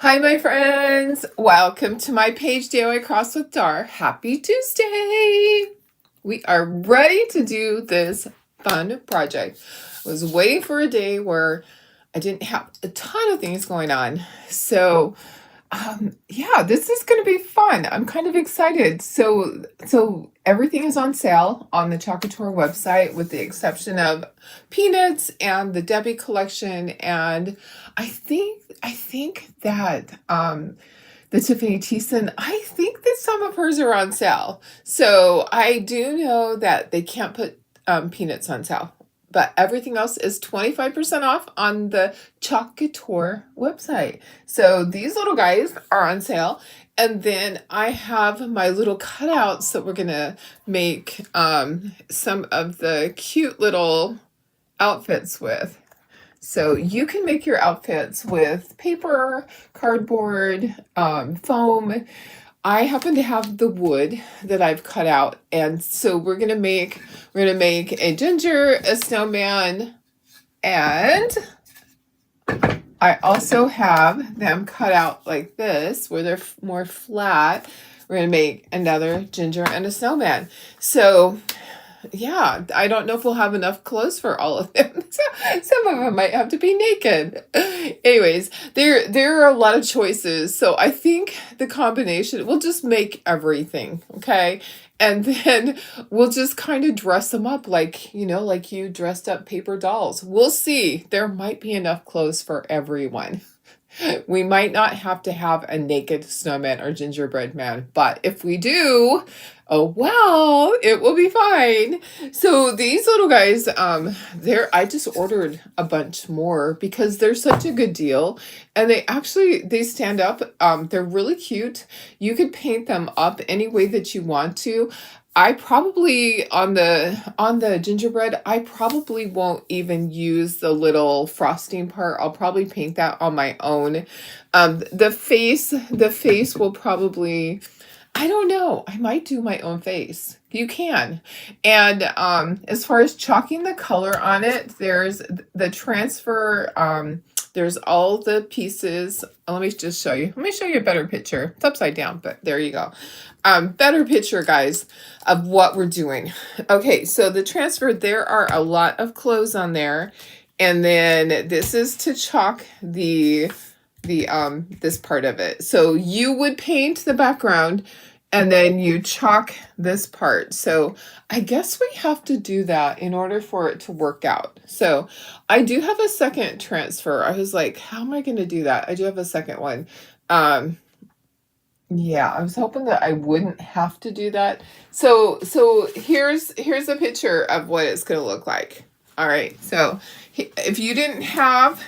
Hi, my friends. Welcome to my page DIY Cross with Dar. Happy Tuesday. We are ready to do this fun project. I was waiting for a day where I didn't have a ton of things going on. So yeah, this is going to be fun. I'm kind of excited. So everything is on sale on the Chocator website with the exception of peanuts and the Debbie collection, and I think that the Tiffany Thiessen, I think that some of hers are on sale. So I do know that they can't put peanuts on sale, but everything else is 25% off on the Chocator website. So these little guys are on sale. And then I have my little cutouts that we're going to make some of the cute little outfits with. So you can make your outfits with paper, cardboard, foam. I happen to have the wood that I've cut out, and so we're gonna make a ginger, a snowman, and I also have them cut out like this where they're more flat. We're gonna make another ginger and a snowman. So yeah, I don't know if we'll have enough clothes for all of them. Some of them might have to be naked. Anyways, there are a lot of choices. So I think the combination, we'll just make everything, okay? And then we'll just kind of dress them up like, like you dressed up paper dolls. We'll see. There might be enough clothes for everyone. We might not have to have a naked snowman or gingerbread man, but if we do, oh well, it will be fine. So these little guys, I just ordered a bunch more because they're such a good deal, and they stand up. They're really cute. You could paint them up any way that you want to. I probably on the gingerbread, I probably won't even use the little frosting part. I'll probably paint that on my own. The face will probably, I don't know. I might do my own face. You can. And as far as chalking the color on it, there's the transfer, there's all the pieces. Let me just show you. Let me show you a better picture. It's upside down, but there you go. Better picture, guys, of what we're doing. Okay, so the transfer, there are a lot of clothes on there. And then this is to chalk this part of it. So you would paint the background and then you chalk this part. So I guess we have to do that in order for it to work out. So I do have a second transfer. I was like, how am I going to do that? I do have a second one. Yeah, I was hoping that I wouldn't have to do that. So here's a picture of what it's going to look like. All right. So if you didn't have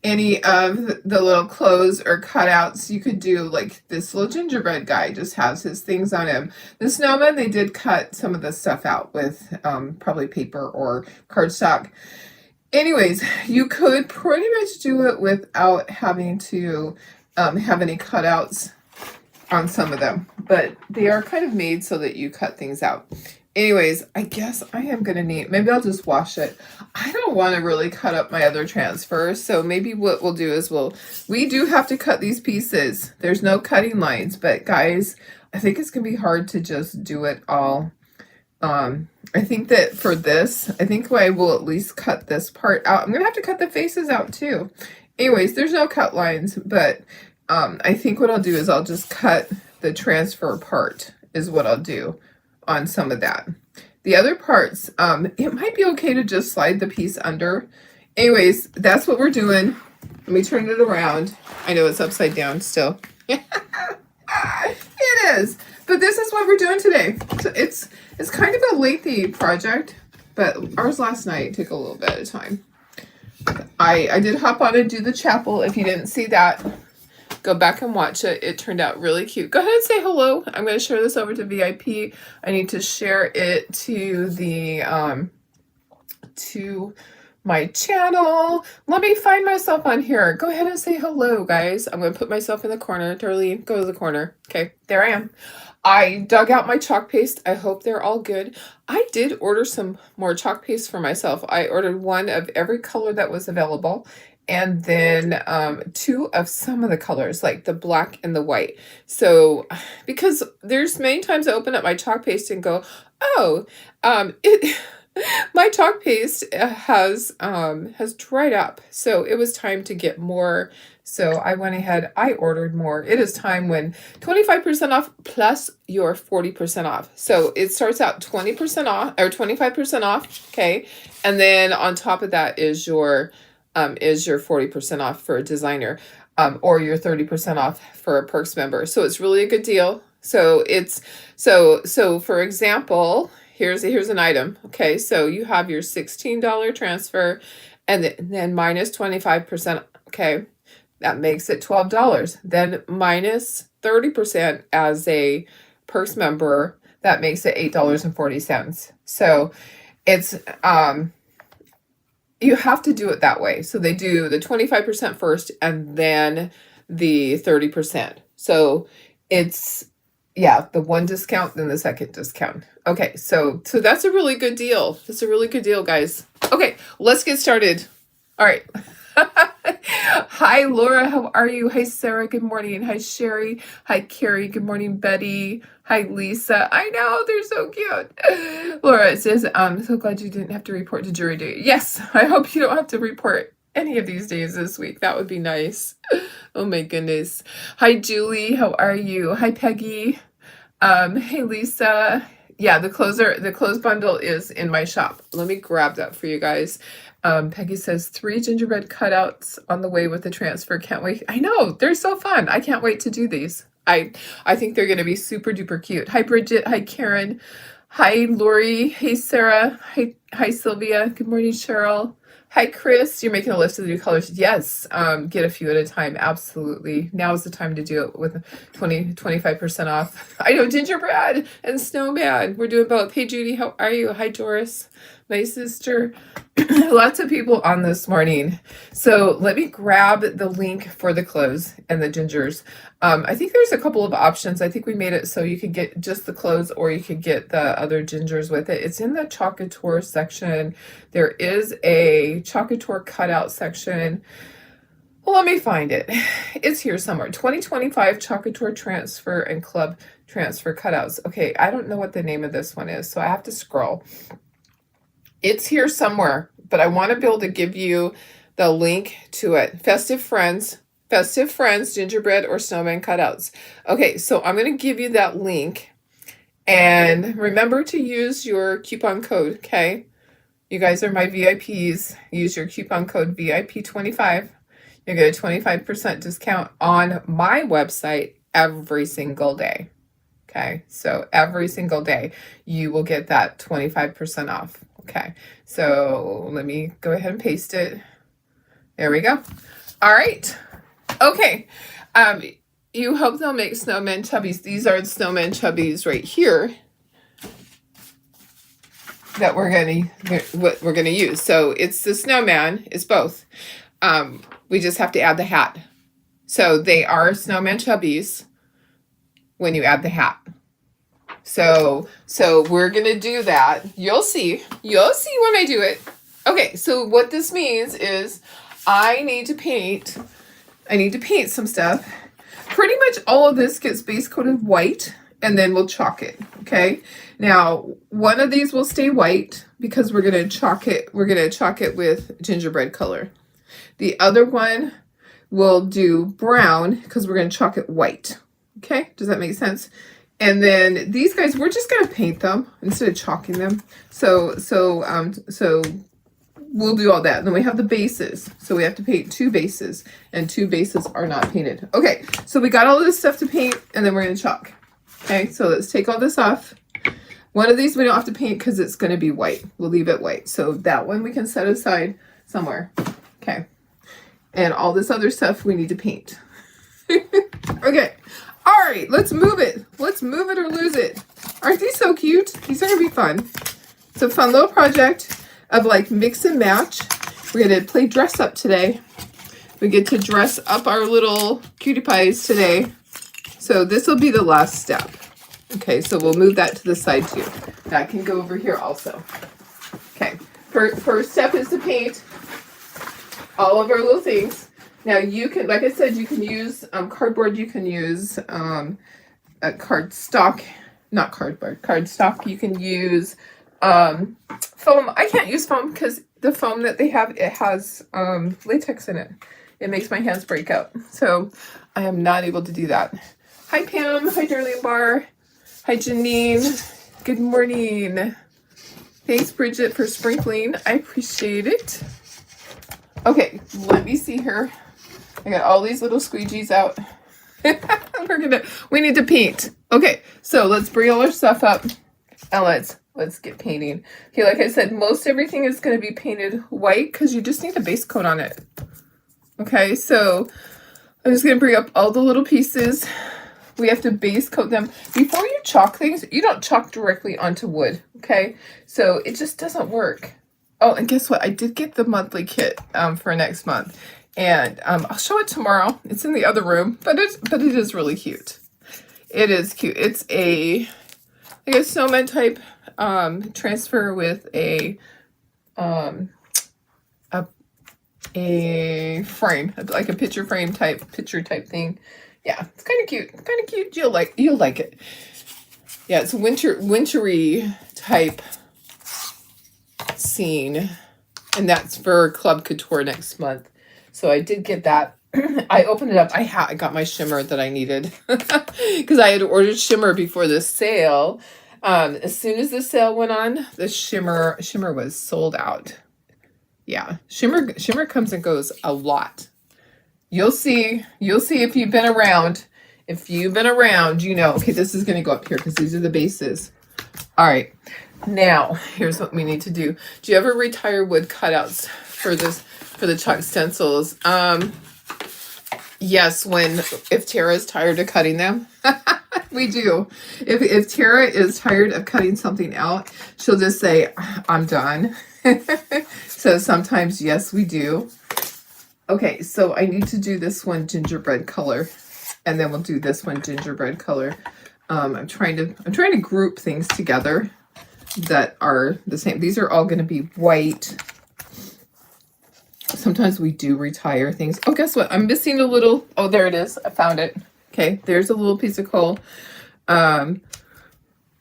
any of the little clothes or cutouts, you could do like this little gingerbread guy just has his things on him. The snowman, they did cut some of the stuff out with probably paper or cardstock. Anyways, you could pretty much do it without having to have any cutouts on some of them, but they are kind of made so that you cut things out. Anyways, I guess I am going to need, maybe I'll just wash it. I don't want to really cut up my other transfers, so maybe what we'll do is we do have to cut these pieces. There's no cutting lines, but guys, I think it's going to be hard to just do it all. I think that for this, I think I will at least cut this part out. I'm going to have to cut the faces out too. Anyways, there's no cut lines, but I think what I'll do is I'll just cut the transfer part is what I'll do on some of that. The other parts, it might be okay to just slide the piece under. Anyways, that's what we're doing. Let me turn it around. I know it's upside down still. It is. But this is what we're doing today. So it's kind of a lengthy project, but ours last night took a little bit of time. I did hop on and do the chapel. If you didn't see that, go back and watch it. It turned out really cute. Go ahead and say hello. I'm going to share this over to VIP. I need to share it to the to my channel. Let me find myself on here. Go ahead and say hello, guys. I'm going to put myself in the corner. Darlene, go to the corner. Okay, there I am. I dug out my chalk paste. I hope they're all good. I did order some more chalk paste for myself. I ordered one of every color that was available, and then two of some of the colors, like the black and the white. So, because there's many times I open up my chalk paste and go, oh, it my chalk paste has dried up. So it was time to get more. So I went ahead, I ordered more. It is time when 25% off plus your 40% off. So it starts out 20% off or 25% off, okay? And then on top of that is your 40% off for a designer, or your 30% off for a Perks member. So it's really a good deal. So it's so for example, here's an item. Okay, so you have your $16 transfer, and then minus 25%. Okay, that makes it $12. Then minus 30% as a Perks member, that makes it $8.40. So it's you have to do it that way. So they do the 25% first and then the 30%. So it's, yeah, the one discount, then the second discount. Okay, so that's a really good deal. That's a really good deal, guys. Okay, let's get started. All right. Hi, Laura. How are you? Hi, Sarah. Good morning. Hi, Sherry. Hi, Carrie. Good morning, Betty. Hi, Lisa. I know, they're so cute. Laura says, I'm so glad you didn't have to report to jury duty. Yes, I hope you don't have to report any of these days this week. That would be nice. Oh my goodness. Hi, Julie. How are you? Hi, Peggy. Hey, Lisa. Yeah, the clothes bundle is in my shop. Let me grab that for you guys. Peggy says 3 gingerbread cutouts on the way with the transfer. Can't wait. I know, they're so fun. I can't wait to do these. I think they're going to be super duper cute. Hi, Bridget. Hi, Karen. Hi, Lori. Hey, Sarah. Hi, Sylvia. Good morning, Cheryl. Hi, Chris. You're making a list of the new colors. Yes, get a few at a time. Absolutely. Now is the time to do it with 25% off. I know, Gingerbread and Snowman. We're doing both. Hey, Judy. How are you? Hi, Doris. My sister. Lots of people on this morning. So let me grab the link for the clothes and the gingers. I think there's a couple of options. I think we made it so you could get just the clothes or you could get the other gingers with it. It's in the Chocateur section. There is a Chocateur cutout section. Well, let me find it. It's here somewhere. 2025 Chocateur transfer and club transfer cutouts. Okay, I don't know what the name of this one is, so I have to scroll. It's here somewhere, but I want to be able to give you the link to it. Festive Friends, gingerbread or snowman cutouts. Okay, so I'm going to give you that link. And remember to use your coupon code, okay? You guys are my VIPs. Use your coupon code VIP25. You'll get a 25% discount on my website every single day. Okay, so every single day you will get that 25% off. Okay, so let me go ahead and paste it. There we go. All right. Okay. You hope they'll make snowman chubbies. These are the snowman chubbies right here that we're gonna use. So it's the snowman. It's both. We just have to add the hat. So they are snowman chubbies when you add the hat. So we're going to do that. You'll see when I do it. Okay, so what this means is I need to paint some stuff. Pretty much all of this gets base coated white and then we'll chalk it, okay? Now, one of these will stay white because we're going to chalk it with gingerbread color. The other one will do brown because we're going to chalk it white. Okay? Does that make sense? And then these guys, we're just going to paint them instead of chalking them. So we'll do all that. And then we have the bases. So we have to paint 2 bases, and 2 bases are not painted. Okay, so we got all of this stuff to paint, and then we're going to chalk. Okay, so let's take all this off. One of these we don't have to paint because it's going to be white. We'll leave it white. So that one we can set aside somewhere. Okay. And all this other stuff we need to paint. Okay. All right, let's move it. Let's move it or lose it. Aren't these so cute? These are going to be fun. It's a fun little project of like mix and match. We're going to play dress up today. We get to dress up our little cutie pies today. So this will be the last step. Okay, so we'll move that to the side too. That can go over here also. Okay, first step is to paint all of our little things. Now you can, like I said, you can use cardboard, you can use a cardstock, not cardboard, cardstock. You can use foam. I can't use foam because the foam that they have, it has latex in it. It makes my hands break out. So I am not able to do that. Hi Pam, hi Darlene Barr, hi Janine, good morning. Thanks Bridget for sprinkling, I appreciate it. Okay, let me see here. I got all these little squeegees out. We need to paint. Okay, so let's bring all our stuff up and let's get painting. Okay, like I said, most everything is going to be painted white because you just need a base coat on it. Okay, so I'm just going to bring up all the little pieces. We have to base coat them. Before you chalk things, you don't chalk directly onto wood, okay? So it just doesn't work. Oh, and guess what? I did get the monthly kit for next month. And I'll show it tomorrow. It's in the other room, but it is really cute. It is cute. It's like a snowman type transfer with a frame, like a picture type thing. Yeah, it's kind of cute. Kind of cute. You'll like it. Yeah, it's a wintry type scene, and that's for Club Couture next month. So I did get that. I opened it up. I got my shimmer that I needed because I had ordered shimmer before the sale. As soon as the sale went on, the shimmer was sold out. Yeah, shimmer comes and goes a lot. You'll see if you've been around. If you've been around, you know. Okay, this is going to go up here because these are the bases. All right. Now, here's what we need to do. Do you ever retire wood cutouts for the chalk stencils? Yes, if Tara is tired of cutting them. We do. If Tara is tired of cutting something out, she'll just say, I'm done. So sometimes, yes, we do. Okay, so I need to do this one gingerbread color, and then we'll do this one gingerbread color. I'm trying to group things together that are the same. These are all going to be white. Sometimes we do retire things. Oh, guess what? I'm missing a little. Oh, there it is. I found it. Okay, there's a little piece of coal.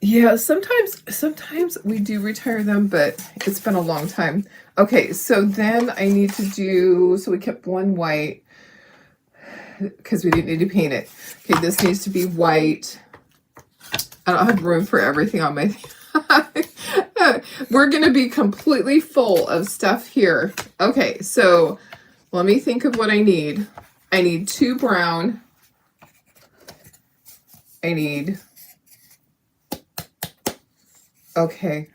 Yeah, sometimes we do retire them, but it's been a long time. Okay, so then I need to do, so we kept one white because we didn't need to paint it. Okay, this needs to be white. I don't have room for everything on my we're going to be completely full of stuff here. Okay, so let me think of what I need. I need 2 brown. I need, okay,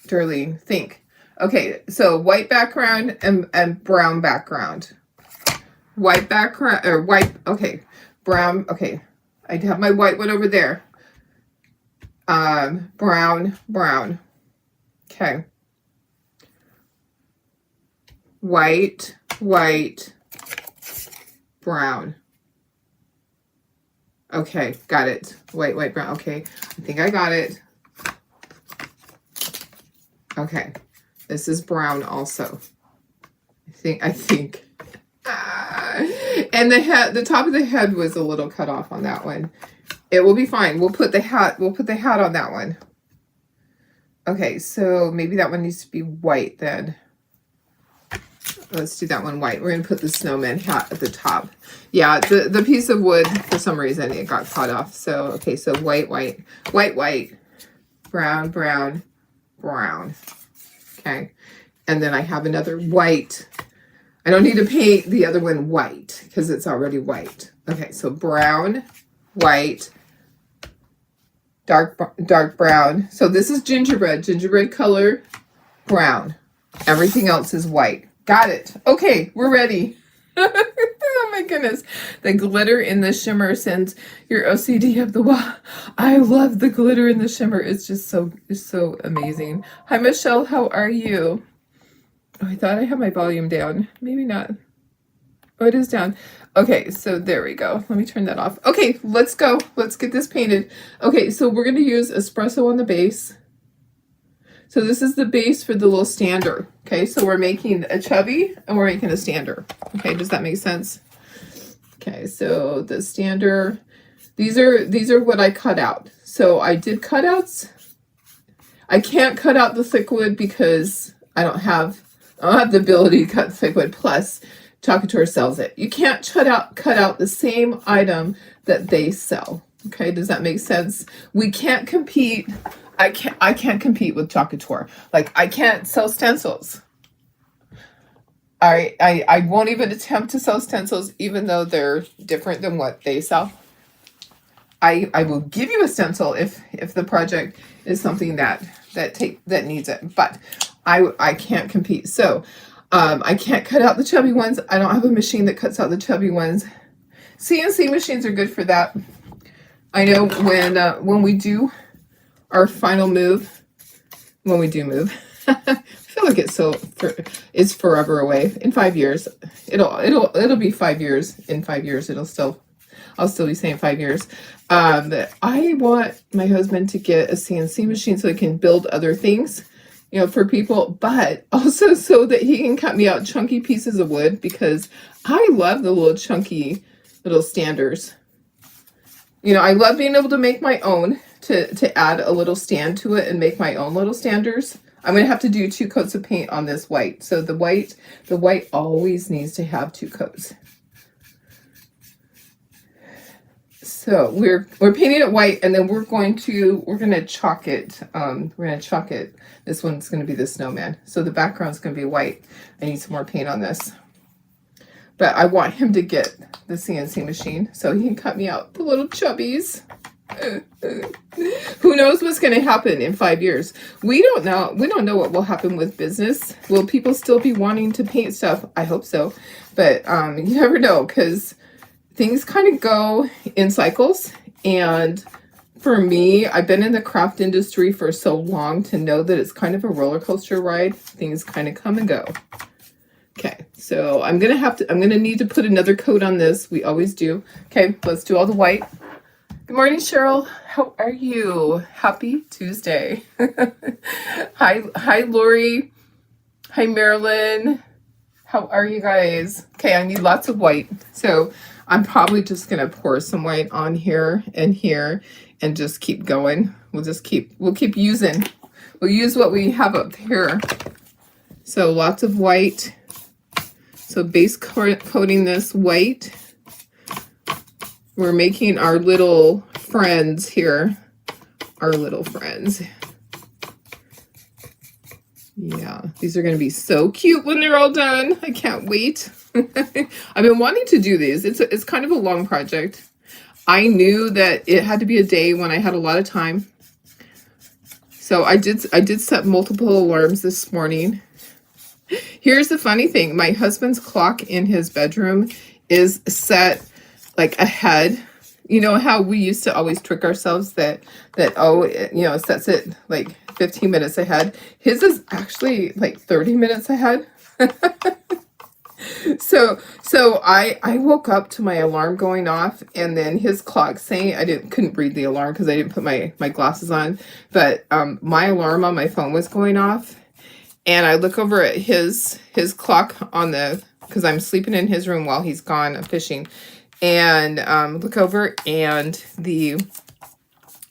Darlene, think. Okay, so white background and brown background. White background, or white, okay, brown, okay. I have my white one over there. Brown. Okay. White, brown. Okay, got it. White, brown. Okay, I think I got it. Okay, this is brown also. I think. And the top of the head was a little cut off on that one. It will be fine. We'll put the hat on that one. Okay, so maybe that one needs to be white then. Let's do that one white. We're going to put the snowman hat at the top. Yeah, the piece of wood, for some reason, it got cut off. So, okay, so white, brown. Okay, and then I have another white. I don't need to paint the other one white because it's already white. Okay, so brown, white, dark brown. So this is gingerbread color, brown. Everything else is white. Got it. Okay, we're ready. Oh my goodness. The glitter in the shimmer sends your OCD up the wall. I love the glitter in the shimmer. It's just so amazing. Hi, Michelle. How are you? Oh, I thought I had my volume down. Maybe not. Oh, it is down. Okay, so there we go. Let me turn that off. Okay, let's go. Let's get this painted. Okay, so we're going to use espresso on the base. So this is the base for the little stander. Okay, so we're making a chubby and we're making a stander. Okay, does that make sense? Okay, so the stander, these are what I cut out. So I did cutouts. I can't cut out the thick wood because I don't have the ability to cut thick wood. Plus, Chocolate Tour sells it. You can't cut out the same item that they sell. Okay, does that make sense? We can't compete. I can't compete with Chocolate Tour. Like, I can't sell stencils. I won't even attempt to sell stencils, even though they're different than what they sell. I will give you a stencil if the project is something that needs it, but I can't compete. So I can't cut out the chubby ones. I don't have a machine that cuts out the chubby ones. CNC machines are good for that. I know when we do our final move, when we do move, I feel like it's forever away. In 5 years, it'll be 5 years. In 5 years, I'll still be saying 5 years. I want my husband to get a CNC machine so he can build other things, you know, for people, but also so that he can cut me out chunky pieces of wood, because I love the little chunky little standers. You know, I love being able to make my own, to add a little stand to it and make my own little standers. I'm going to have to do 2 coats of paint on this white. So the white always needs to have 2 coats. So we're painting it white, and then we're going to chalk it. We're going to chalk it. This one's going to be the snowman. So the background's going to be white. I need some more paint on this. But I want him to get the CNC machine so he can cut me out the little chubbies. Who knows what's going to happen in 5 years? We don't know. We don't know what will happen with business. Will people still be wanting to paint stuff? I hope so. But you never know, because things kind of go in cycles. And for me, I've been in the craft industry for so long to know that it's kind of a roller coaster ride. Things kind of come and go. Okay, so I'm going to need to put another coat on this. We always do. Okay, let's do all the white. Good morning, Cheryl. How are you? Happy Tuesday. Hi, Lori. Hi, Marilyn. How are you guys? Okay, I need lots of white. So I'm probably just going to pour some white on here and just keep going. We'll use what we have up here. So lots of white. So base coating this white. We're making our little friends here. Our little friends. Yeah, these are going to be so cute when they're all done. I can't wait. I've been wanting to do these. It's kind of a long project. I knew that it had to be a day when I had a lot of time. So I did set multiple alarms this morning. Here's the funny thing. My husband's clock in his bedroom is set like ahead. You know how we used to always trick ourselves that it sets it like 15 minutes ahead. His is actually like 30 minutes ahead. So I woke up to my alarm going off, and then his clock saying couldn't read the alarm because I didn't put my glasses on, but my alarm on my phone was going off. And I look over at his clock because I'm sleeping in his room while he's gone fishing, and look over, and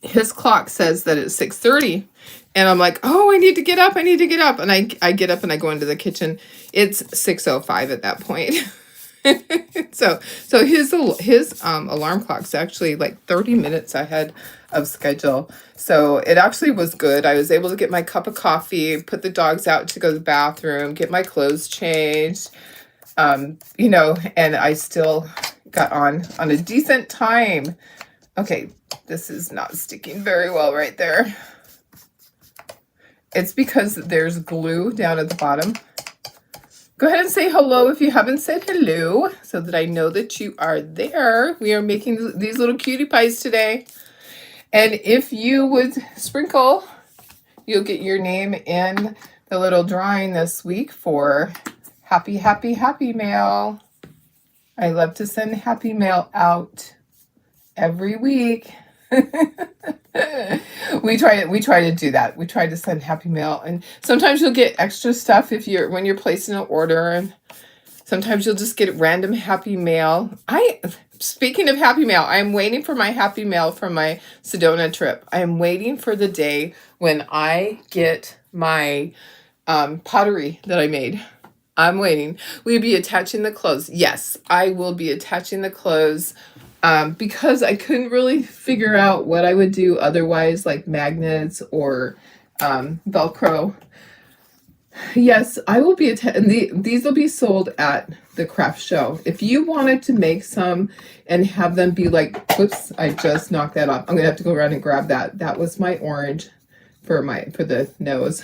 his clock says that it's 6:30, and I'm like, oh, I need to get up, and I get up and I go into the kitchen. It's 6:05 at that point. So his alarm clock's actually like 30 minutes ahead of schedule. So it actually was good. I was able to get my cup of coffee, put the dogs out to go to the bathroom, get my clothes changed, and I still got on a decent time. Okay, this is not sticking very well right there. It's because there's glue down at the bottom. Go ahead and say hello if you haven't said hello, so that I know that you are there. We are making these little cutie pies today. And if you would sprinkle, you'll get your name in the little drawing this week for Happy Mail. I love to send happy mail out every week. we try to do that. We try to send happy mail, and sometimes you'll get extra stuff when you're placing an order, and sometimes you'll just get random happy mail. Speaking of happy mail, I'm waiting for my happy mail from my Sedona trip. I am waiting for the day when I get my pottery that I made. I'm waiting. We'll be attaching the clothes. Yes, I will be attaching the clothes because I couldn't really figure out what I would do otherwise, like magnets or Velcro. Yes, I will be these will be sold at the craft show. If you wanted to make some and have them be like, whoops, I just knocked that off. I'm gonna have to go around and grab that. That was my orange for the nose.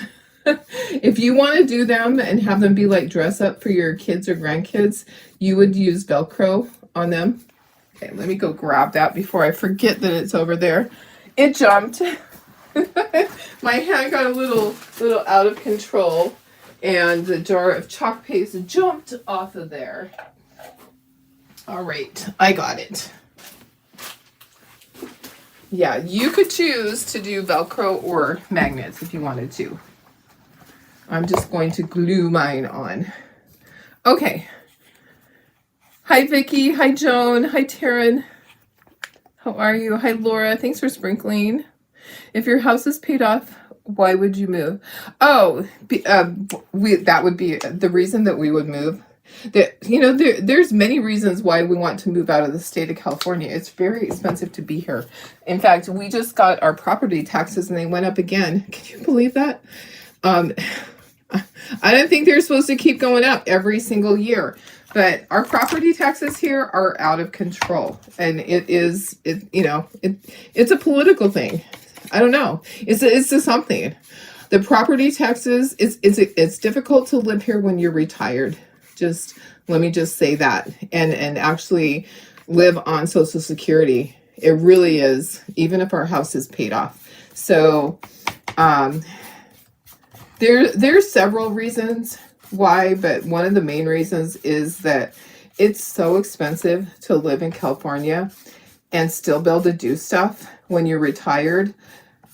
If you want to do them and have them be like dress up for your kids or grandkids, you would use Velcro on them. Okay, let me go grab that before I forget that it's over there. It jumped. My hand got a little out of control, and the jar of chalk paste jumped off of there. All right, I got it. Yeah, you could choose to do Velcro or magnets if you wanted to. I'm just going to glue mine on. Okay. Hi, Vicki. Hi, Joan. Hi, Taryn. How are you? Hi, Laura. Thanks for sprinkling. If your house is paid off, why would you move? Oh, that would be the reason that we would move. There's many reasons why we want to move out of the state of California. It's very expensive to be here. In fact, we just got our property taxes and they went up again. Can you believe that? I don't think they're supposed to keep going up every single year, but our property taxes here are out of control, and it's a political thing. I don't know. It's just something. The property taxes, it's difficult to live here when you're retired. Let me just say that, and actually live on Social Security. It really is, even if our house is paid off. So, there's several reasons why, but one of the main reasons is that it's so expensive to live in California and still be able to do stuff when you're retired.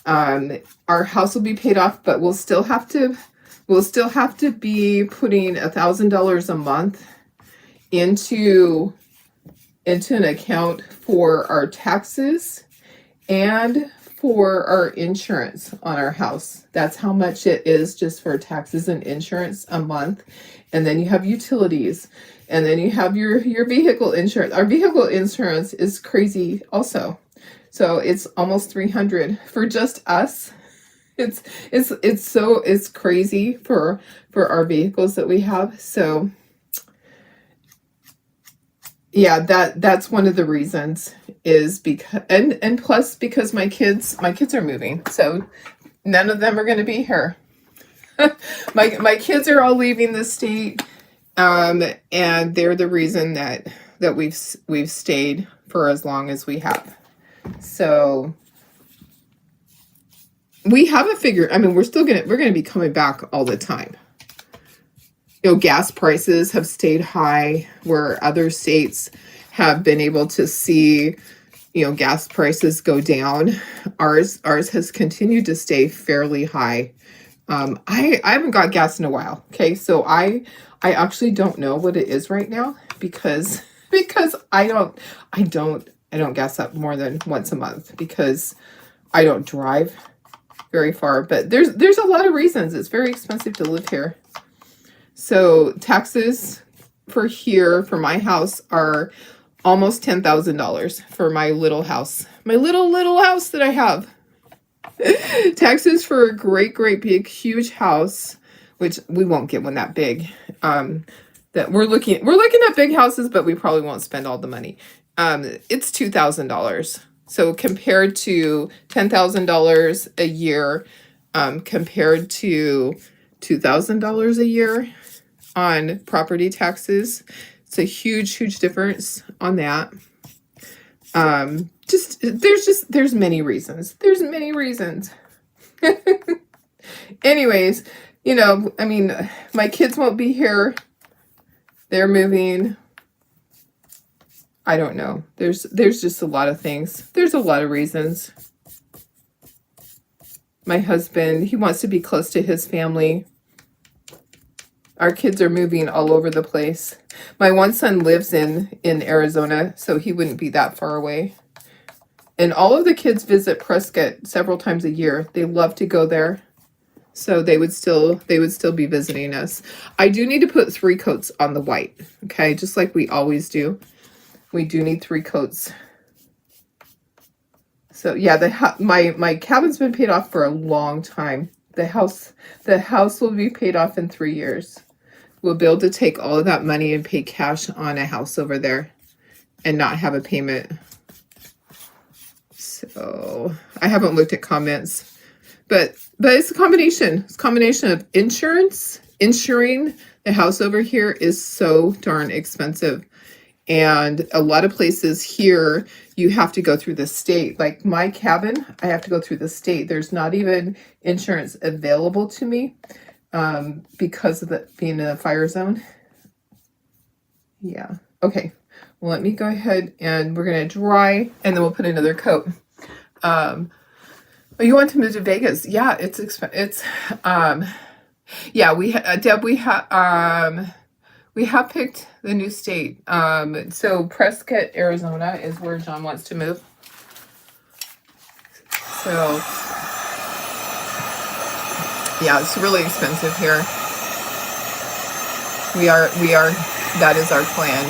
Our house will be paid off, but we'll still have to be putting $1,000 a month into an account for our taxes and for our insurance on our house. That's how much it is just for taxes and insurance a month. And then you have utilities, and then you have your vehicle insurance. Our vehicle insurance is crazy also. So it's almost $300 for just us. It's crazy for our vehicles that we have. So yeah, that's one of the reasons, is because and plus because my kids are moving, so none of them are going to be here. my kids are all leaving the state, and they're the reason that we've stayed for as long as we have. So we haven't figured. I mean, we're gonna be coming back all the time. Gas prices have stayed high, where other states have been able to see, gas prices go down. Ours has continued to stay fairly high. I haven't got gas in a while. Okay, so I actually don't know what it is right now because I don't gas up more than once a month because I don't drive very far. But there's a lot of reasons. It's very expensive to live here. So taxes for my house are almost $10,000 for my little house. My little house that I have. Taxes for a great big huge house, which we won't get one that big. That we're looking at big houses, but we probably won't spend all the money. It's $2,000. So compared to $10,000 a year, compared to $2,000 a year on property taxes, it's a huge difference on that. There's many reasons. There's many reasons. Anyways, I mean, my kids won't be here. They're moving. I don't know. There's just a lot of things. There's a lot of reasons. My husband, he wants to be close to his family. Our kids are moving all over the place. My one son lives in Arizona, so he wouldn't be that far away. And all of the kids visit Prescott several times a year. They love to go there. So they would still be visiting us. I do need to put 3 coats on the white. Okay, just like we always do. We do need 3 coats. So yeah, my cabin's been paid off for a long time. The house will be paid off in 3 years. We'll be able to take all of that money and pay cash on a house over there and not have a payment. So I haven't looked at comments, but it's a combination. It's a combination of insurance. Insuring the house over here is so darn expensive. And a lot of places here, you have to go through the state. Like my cabin, I have to go through the state. There's not even insurance available to me because of being in a fire zone. Yeah. Okay. Well, let me go ahead and we're going to dry and then we'll put another coat. Oh, you want to move to Vegas? Yeah, yeah, Deb, we have picked the new state. So Prescott, Arizona is where John wants to move. So yeah, it's really expensive here. That is our plan.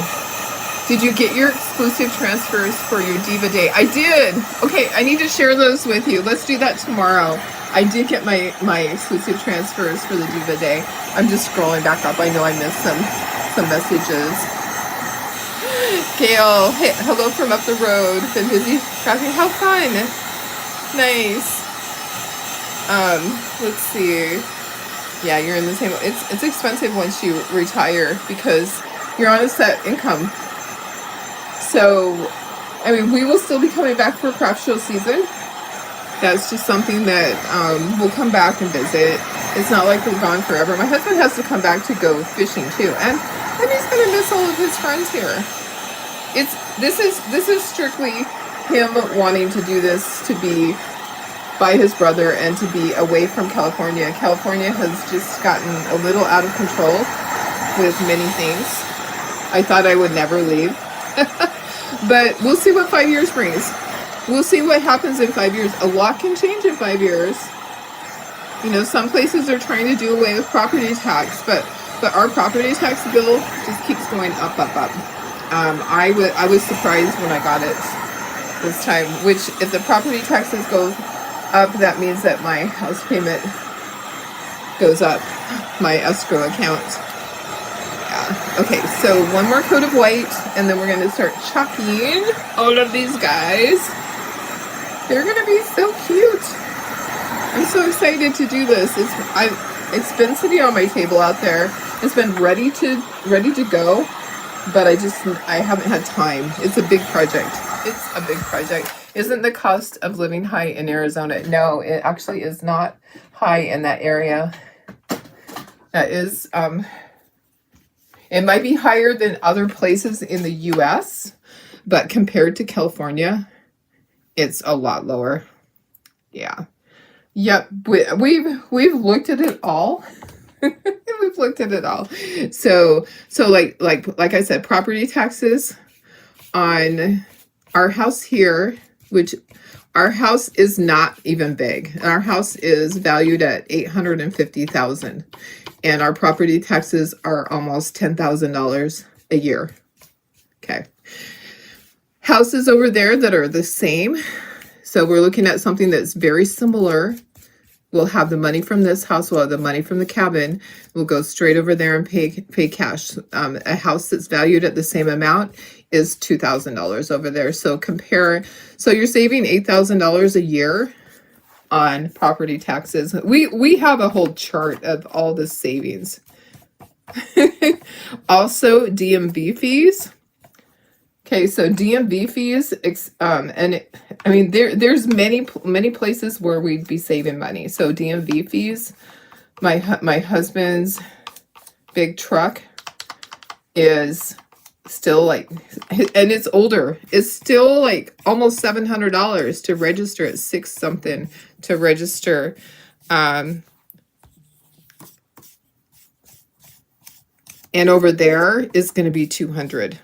Did you get your exclusive transfers for your Diva Day? I did. Okay, I need to share those with you. Let's do that tomorrow. I did get my exclusive transfers for the Diva Day. I'm just scrolling back up. I know I missed some messages. Gail, hey, hello from up the road. Been busy tracking. How fun. Nice. Let's see. Yeah, you're in the same. It's expensive once you retire because you're on a set income. So, I mean, we will still be coming back for craft show season. That's just something that we'll come back and visit. It's not like we're gone forever. My husband has to come back to go fishing too, and he's gonna miss all of his friends here. This is strictly him wanting to do this to be by his brother and to be away from California. California has just gotten a little out of control with many things. I thought I would never leave. But we'll see what 5 years brings. We'll see what happens in 5 years. A lot can change in 5 years. You know, some places are trying to do away with property tax, but our property tax bill just keeps going up. I was surprised when I got it this time, which if the property taxes go up, that means that my house payment goes up, my escrow account. Okay, so one more coat of white, and then we're going to start chalking all of these guys. They're going to be so cute. I'm so excited to do this. It's been sitting on my table out there. It's been ready to go, but I haven't had time. It's a big project. It's a big project. Isn't the cost of living high in Arizona? No, it actually is not high in that area. That is it might be higher than other places in the US, but compared to California, it's a lot lower. Yeah. Yep. We've looked at it all. We've looked at it all. So like I said, property taxes on our house here, which our house is not even big. Our house is valued at $850,000. And our property taxes are almost $10,000 a year. Okay. Houses over there that are the same. So we're looking at something that's very similar. We'll have the money from this house. We'll have the money from the cabin. We'll go straight over there and pay cash. A house that's valued at the same amount is $2,000 over there. So so you're saving $8,000 a year on property taxes. We have a whole chart of all the savings. Also, DMV fees. Okay, so DMV fees, I mean, there's many places where we'd be saving money. So DMV fees, my husband's big truck is Still like, and it's older. It's still like almost $700 to register at 6 something to register. And over there is going to be 200.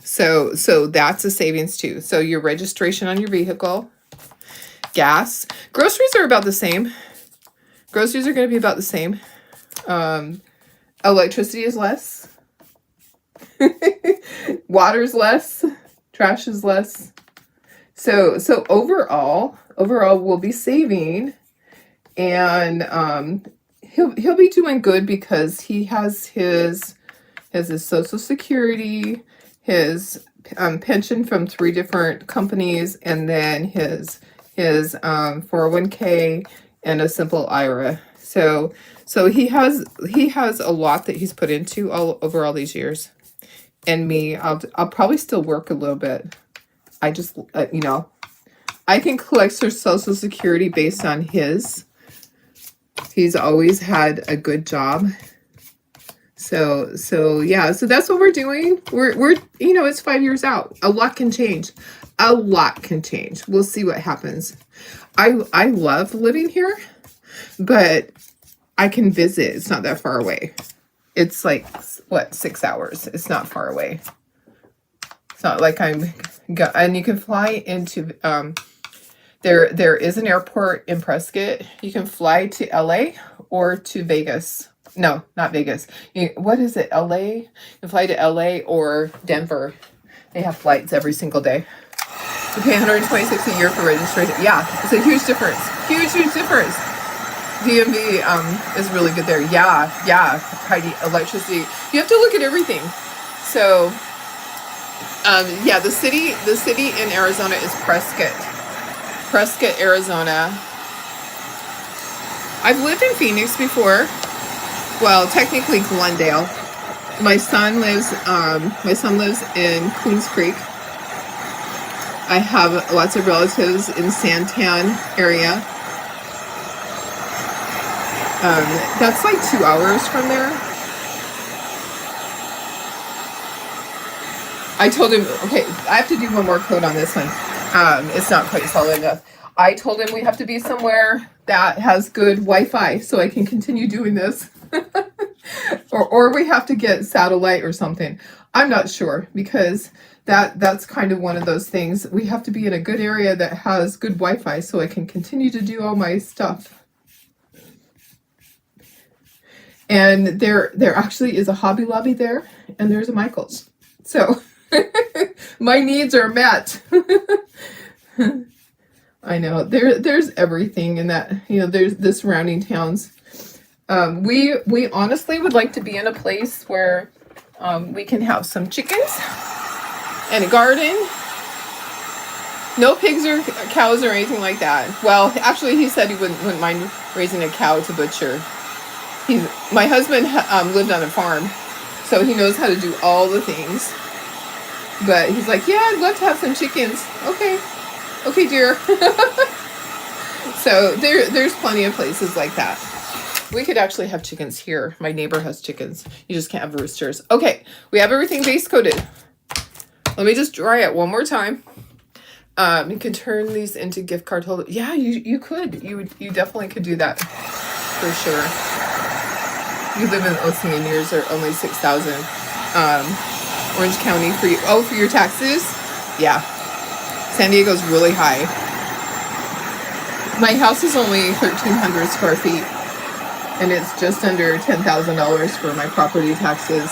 So that's a savings too. So your registration on your vehicle, gas, groceries are about the same. Groceries are going to be about the same. Electricity is less. Water's less. Trash is less. So overall we'll be saving, and he'll be doing good because he has his Social Security, his pension from 3 different companies, and then his 401k and a simple IRA. So he has a lot that he's put into over all these years. And me, I'll probably still work a little bit. I just I can collect Social Security based on his. He's always had a good job. So yeah, so that's what we're doing. We're it's 5 years out. A lot can change. A lot can change. We'll see what happens. I love living here, but I can visit. It's not that far away. It's like, what, 6 hours. It's not far away. It's not like and you can fly into, there is an airport in Prescott. You can fly to LA or to Vegas. No, not Vegas. What is it? LA? You can fly to LA or Denver. They have flights every single day. You pay $126 a year for registration. Yeah, it's a huge difference. Huge difference. DMV is really good there. Yeah, Heidi, electricity. You have to look at everything. So, yeah, the city in Arizona is Prescott, Arizona. I've lived in Phoenix before. Well, technically Glendale. My son lives in Queens Creek. I have lots of relatives in Santan area. That's like 2 hours from there. I told him, okay, I have to do one more coat on this one. It's not quite solid enough. I told him we have to be somewhere that has good Wi-Fi so I can continue doing this. or we have to get satellite or something. I'm not sure, because that's kind of one of those things. We have to be in a good area that has good Wi-Fi so I can continue to do all my stuff. And there actually is a Hobby Lobby there, and there's a Michael's. So my needs are met. I know there's everything in that, there's the surrounding towns. We honestly would like to be in a place where we can have some chickens and a garden. No pigs or cows or anything like that. Well, actually, he said he wouldn't mind raising a cow to butcher. My husband lived on a farm, so he knows how to do all the things. But he's like, yeah, I'd love to have some chickens. Okay, dear. So there's plenty of places like that. We could actually have chickens here. My neighbor has chickens. You just can't have roosters. Okay, we have everything base coated. Let me just dry it one more time. You can turn these into gift card holders. Yeah, you could. You definitely could do that for sure. You live in Ocean and yours are only $6,000. Orange County for your taxes? Yeah. San Diego's really high. My house is only 1,300 square feet, and it's just under $10,000 for my property taxes.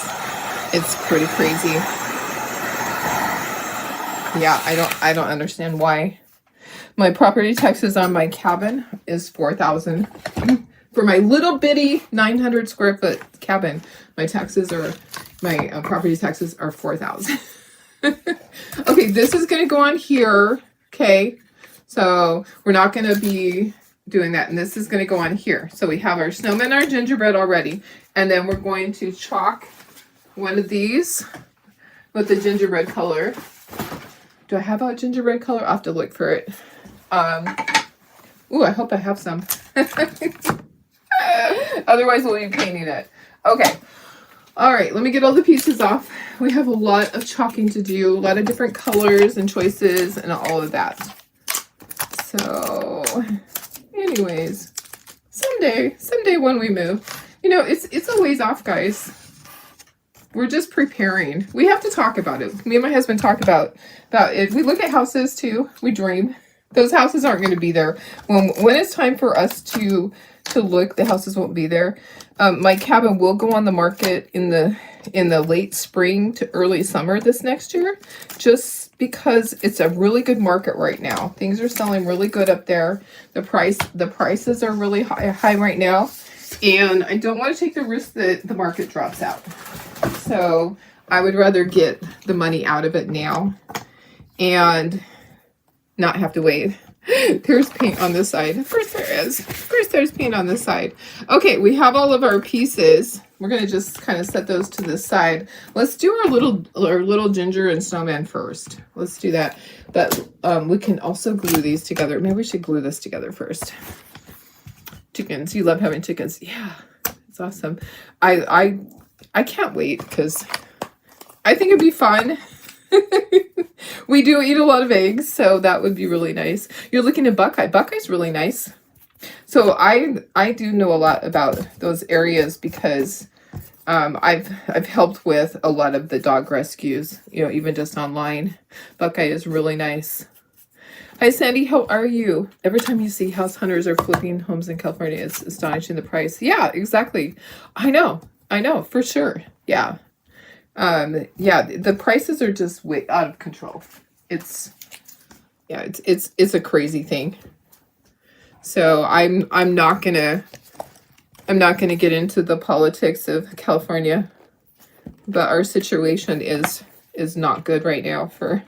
It's pretty crazy. Yeah, I don't understand why. My property taxes on my cabin is $4,000. For my little bitty 900 square foot cabin, my property taxes are $4,000. Okay, this is going to go on here. Okay, so we're not going to be doing that, and this is going to go on here. So we have our snowman, our gingerbread already, and then we're going to chalk one of these with the gingerbread color. Do I have a gingerbread color? I'll have to look for it. Ooh, I hope I have some. Otherwise, we'll be painting it. Okay. All right, let me get all the pieces off. We have a lot of chalking to do, a lot of different colors and choices and all of that. So anyways, someday when we move, you know, it's a ways off, guys. We're just preparing. We have to talk about it. Me and my husband talk about it. We look at houses too. We dream. Those houses aren't going to be there. When it's time for us to look, the houses won't be there. My cabin will go on the market in the late spring to early summer this next year, just because it's a really good market right now. Things are selling really good up there. The prices are really high right now, and I don't want to take the risk that the market drops out. So I would rather get the money out of it now and not have to wait. There's paint on this side. Of course there is. Of course there's paint on this side. Okay, we have all of our pieces. We're going to just kind of set those to the side. Let's do our little ginger and snowman first. Let's do that. But we can also glue these together. Maybe we should glue this together first. Chickens. You love having chickens. Yeah, it's awesome. I can't wait because I think it'd be fun. We do eat a lot of eggs, so that would be really nice. You're looking at Buckeye. Buckeye's really nice. So I do know a lot about those areas because I've helped with a lot of the dog rescues, you know, even just online. Buckeye is really nice. Hi Sandy, how are you? Every time you see house hunters are flipping homes in California, it's astonishing the price. Yeah, exactly. I know, for sure. Yeah. Yeah, the prices are just way out of control. It's a crazy thing. So I'm not gonna get into the politics of California, but our situation is not good right now for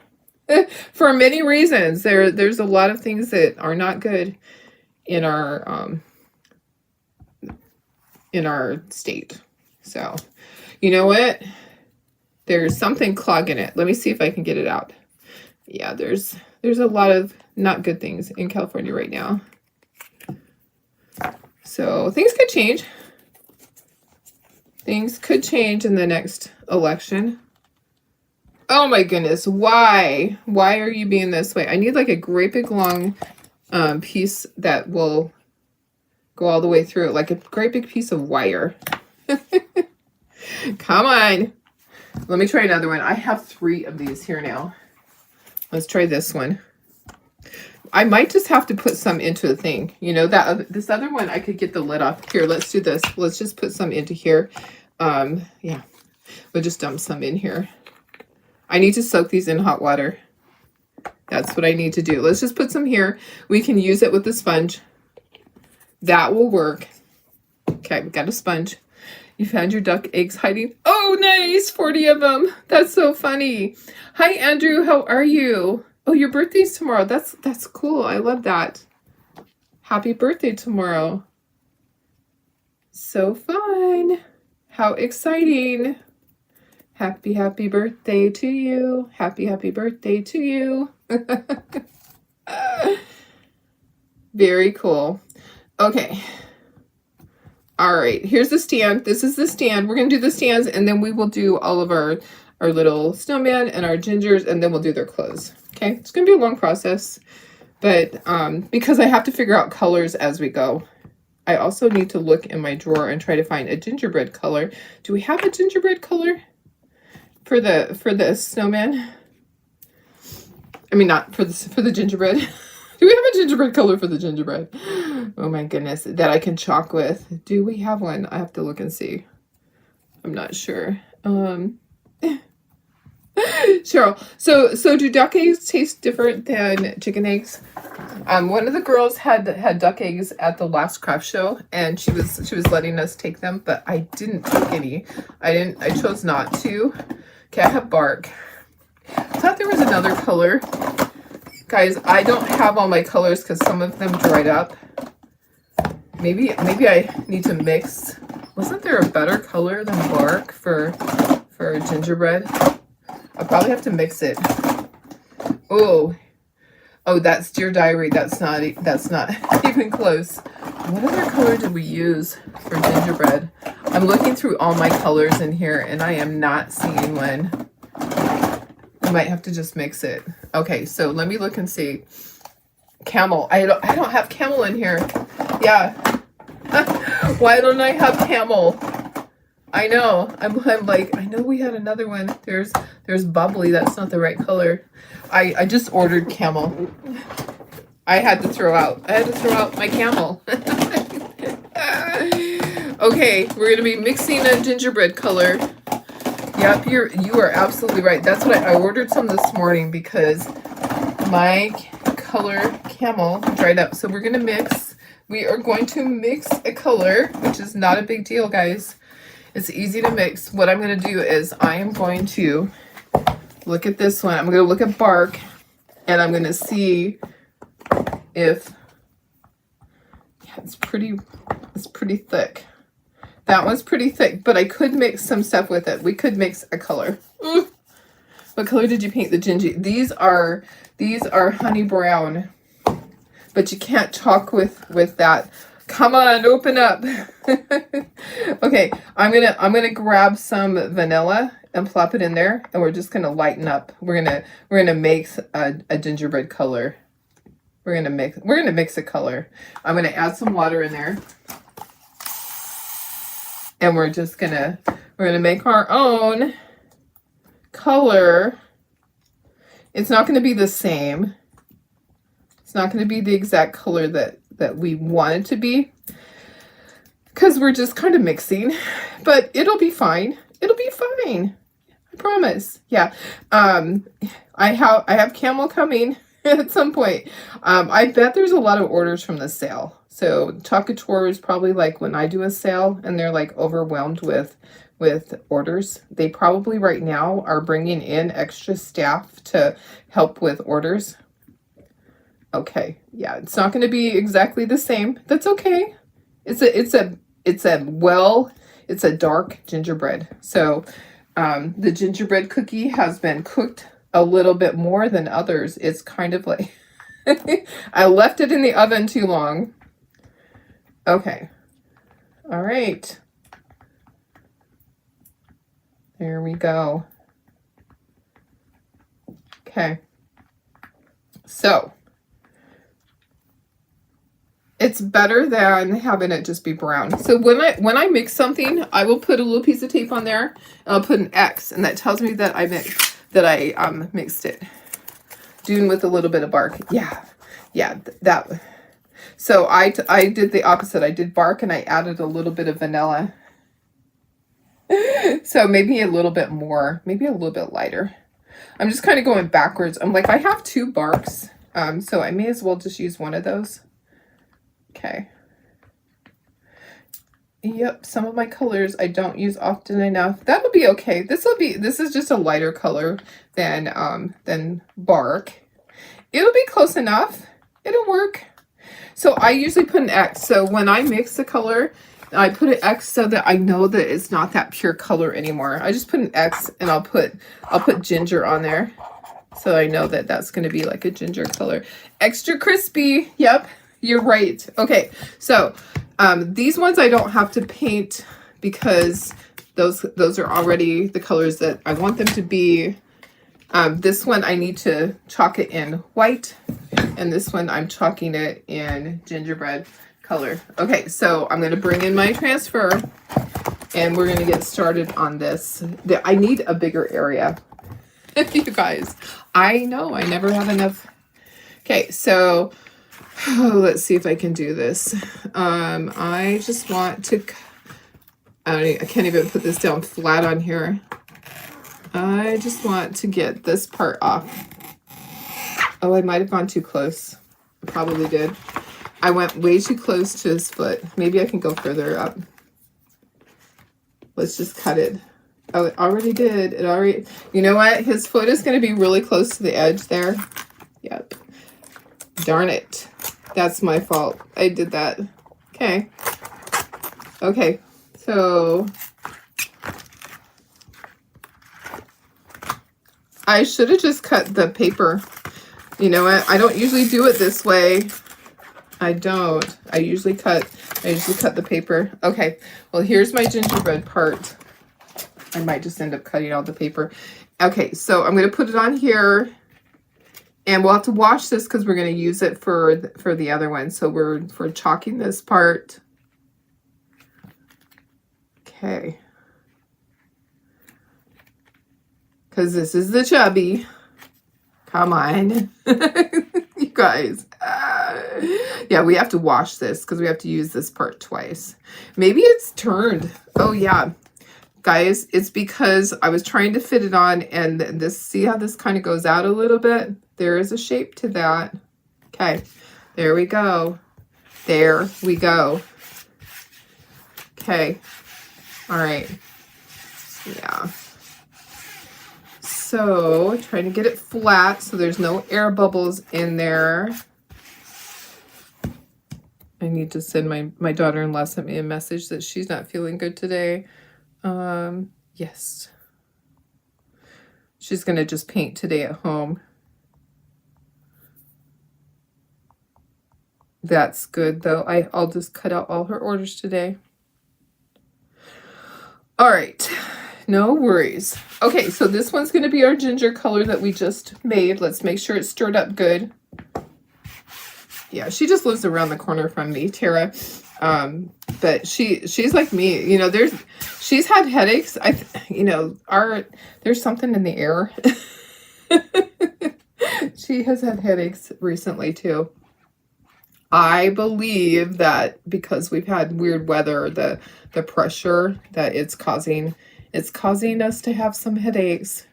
many reasons. There's a lot of things that are not good in our state. So you know what? There's something clogging it. Let me see if I can get it out. Yeah, there's a lot of not good things in California right now. So things could change. Things could change in the next election. Oh my goodness, why? Why are you being this way? I need like a great big long piece that will go all the way through, like a great big piece of wire. Come on. Let me try another one. I have 3 of these here now. Let's try this one. I might just have to put some into the thing. You know, this other one, I could get the lid off. Here, let's do this. Let's just put some into here. Yeah, we'll just dump some in here. I need to soak these in hot water. That's what I need to do. Let's just put some here. We can use it with the sponge. That will work. Okay, we got a sponge. You found your duck eggs hiding. Oh, nice. 40 of them. That's so funny. Hi, Andrew. How are you? Oh, your birthday's tomorrow. That's cool. I love that. Happy birthday tomorrow. So fun. How exciting. Happy birthday to you. Happy birthday to you. Very cool. Okay. All right, here's the stand. This is the stand. We're going to do the stands, and then we will do all of our little snowman and our gingers, and then we'll do their clothes. Okay, it's going to be a long process, but because I have to figure out colors as we go. I also need to look in my drawer and try to find a gingerbread color. Do we have a gingerbread color for the snowman? I mean, not for the gingerbread. Do we have a gingerbread color for the gingerbread? Oh my goodness, that I can chalk with. Do we have one? I have to look and see. I'm not sure. Cheryl, so do duck eggs taste different than chicken eggs? One of the girls had duck eggs at the last craft show, and she was letting us take them, but I didn't take any. I chose not to. Okay, I have bark. I thought there was another color. Guys, I don't have all my colors because some of them dried up. Maybe I need to mix. Wasn't there a better color than bark for gingerbread? I'll probably have to mix it. Oh, that's Dear Diary. That's not even close. What other color did we use for gingerbread? I'm looking through all my colors in here and I am not seeing one. I might have to just mix it. Okay, so let me look and see. Camel. I don't have camel in here. Yeah. Why don't I have camel? I know. I'm like, I know we had another one. There's bubbly. That's not the right color. I just ordered camel. I had to throw out my camel. Okay, we're gonna be mixing a gingerbread color. Yep, you are absolutely right. That's what I ordered some this morning because my color camel dried up. So we're gonna mix. We are going to mix a color, which is not a big deal, guys. It's easy to mix. What I'm gonna do is I am going to look at this one. I'm gonna look at bark, and I'm gonna see if it's pretty thick. That one's pretty thick, but I could mix some stuff with it. We could mix a color. What color did you paint the gingy? These are honey brown, but you can't talk with that. Come on, open up. Okay, I'm gonna grab some vanilla and plop it in there, and we're just gonna lighten up. We're gonna make a gingerbread color. We're gonna mix a color. I'm gonna add some water in there. And we're gonna make our own color. It's not gonna be the same. It's not gonna be the exact color that we want it to be, because we're just kind of mixing, but it'll be fine. It'll be fine. I promise. Yeah. I have camel coming at some point. I bet there's a lot of orders from the sale. So Talkator is probably like when I do a sale and they're like overwhelmed with orders. They probably right now are bringing in extra staff to help with orders. Okay, yeah, it's not going to be exactly the same. That's okay. It's a dark gingerbread. So the gingerbread cookie has been cooked a little bit more than others. It's kind of like I left it in the oven too long. Okay. All right. There we go. Okay. So it's better than having it just be brown. So when I mix something, I will put a little piece of tape on there and I'll put an X, and that tells me that I mixed it. Doing with a little bit of bark. Yeah. That. So I did the opposite. I did bark and I added a little bit of vanilla. So maybe a little bit more, maybe a little bit lighter. I'm just kind of going backwards. I'm like, I have 2 barks, so I may as well just use one of those. Okay. Yep, some of my colors I don't use often enough. That'll be okay. This is just a lighter color than bark. It'll be close enough. It'll work. So I usually put an X. So when I mix the color, I put an X so that I know that it's not that pure color anymore. I just put an X and I'll put ginger on there. So I know that that's going to be like a ginger color. Extra crispy. Yep, you're right. Okay, so these ones I don't have to paint because those are already the colors that I want them to be. This one I need to chalk it in white, and this one I'm chalking it in gingerbread color. Okay, so I'm going to bring in my transfer, and we're going to get started on this. I need a bigger area. You guys, I know I never have enough. Okay, so let's see if I can do this. I just want to, I can't even put this down flat on here. I just want to get this part off. Oh, I might have gone too close. I probably did. I went way too close to his foot. Maybe I can go further up. Let's just cut it. Oh, it already did. It already, you know what? His foot is going to be really close to the edge there. Yep. Darn it. That's my fault. I did that. Okay. Okay. So I should have just cut the paper. You know what? I don't usually do it this way. I don't. I usually cut the paper. Okay, well, here's my gingerbread part. I might just end up cutting all the paper. Okay, so I'm going to put it on here. And we'll have to wash this because we're going to use it for the other one. So we're chalking this part. Okay. Because this is the chubby. Come on. You guys. Yeah, we have to wash this because we have to use this part twice. Maybe it's turned. Oh, yeah. Guys, it's because I was trying to fit it on, and this, see how this kind of goes out a little bit? There is a shape to that. Okay, there we go. There we go. Okay, all right. Yeah. So, trying to get it flat so there's no air bubbles in there. I need to send my daughter-in-law sent me a message that she's not feeling good today. Yes. She's going to just paint today at home. That's good, though. I'll just cut out all her orders today. All right. No worries. Okay, so this one's going to be our ginger color that we just made. Let's make sure it's stirred up good. Yeah, she just lives around the corner from me, Tara. But she's like me, you know, she's had headaches. There's something in the air. She has had headaches recently too. I believe that because we've had weird weather, the pressure that it's causing us to have some headaches.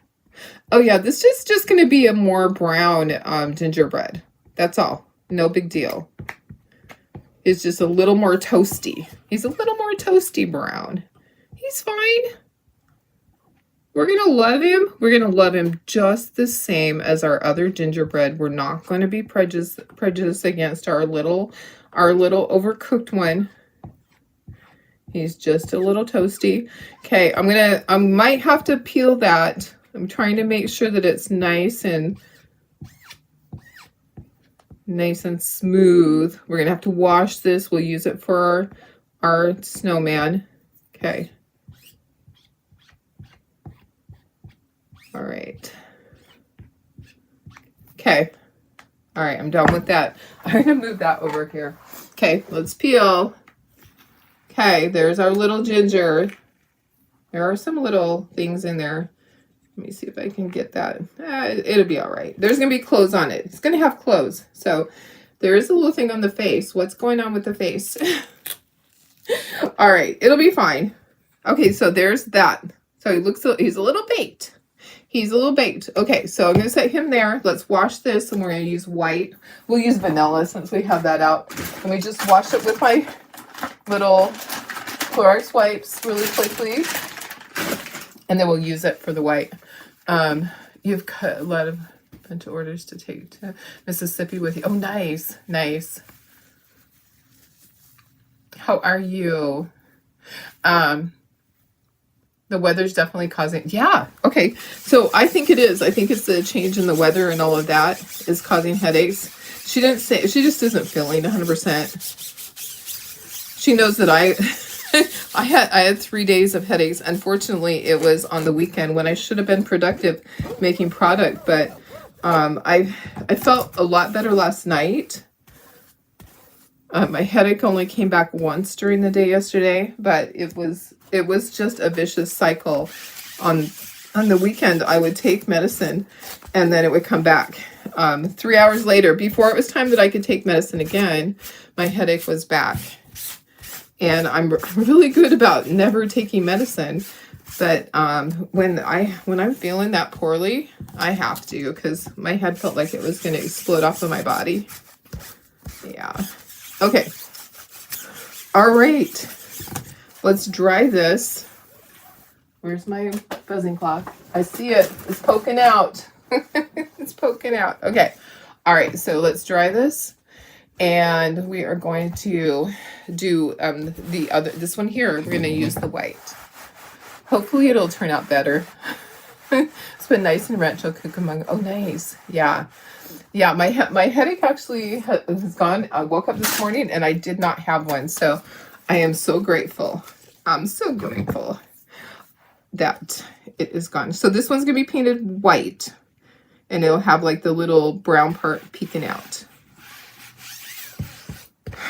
Oh yeah, this is just going to be a more brown gingerbread. That's all. No big deal. It's just a little more toasty. He's a little more toasty brown. He's fine. We're going to love him. We're going to love him just the same as our other gingerbread. We're not going to be prejudiced against our little overcooked one. He's just a little toasty. Okay, I might have to peel that. I'm trying to make sure that it's nice and smooth. We're gonna have to wash this. We'll use it for our snowman. Okay. All right. Okay. All right, I'm done with that. I'm gonna move that over here. Okay, let's peel. Okay, there's our little ginger. There are some little things in there. Let me see if I can get that. It'll be all right. There's going to be clothes on it. It's going to have clothes. So there is a little thing on the face. What's going on with the face? All right. It'll be fine. Okay, so there's that. So he's a little baked. He's a little baked. Okay, so I'm going to set him there. Let's wash this, and we're going to use white. We'll use vanilla since we have that out. And we just wash it with my little Clorox wipes really quickly. And then we'll use it for the white. You've got a bunch of orders to take to Mississippi with you. Oh, nice. Nice. How are you? The weather's definitely causing... Yeah, okay. So I think it is. I think it's the change in the weather and all of that is causing headaches. She didn't say... She just isn't feeling 100%. She knows that I had 3 days of headaches. Unfortunately, it was on the weekend when I should have been productive making product. But I felt a lot better last night. My headache only came back once during the day yesterday, but it was just a vicious cycle. On the weekend, I would take medicine, and then it would come back. 3 hours later, before it was time that I could take medicine again, my headache was back. And I'm really good about never taking medicine, but when I'm feeling that poorly, I have to, because my head felt like it was going to explode off of my body. Yeah. Okay. All right. Let's dry this. Where's my buzzing cloth? I see it. It's poking out. It's poking out. Okay. All right. So let's dry this. And we are going to do this one here. We're going to use the white. Hopefully it'll turn out better. It's been nice and retro Cucamonga. Oh, nice. Yeah. Yeah, my headache actually has gone. I woke up this morning and I did not have one. So I am so grateful. I'm so grateful that it is gone. So this one's going to be painted white. And it'll have like the little brown part peeking out.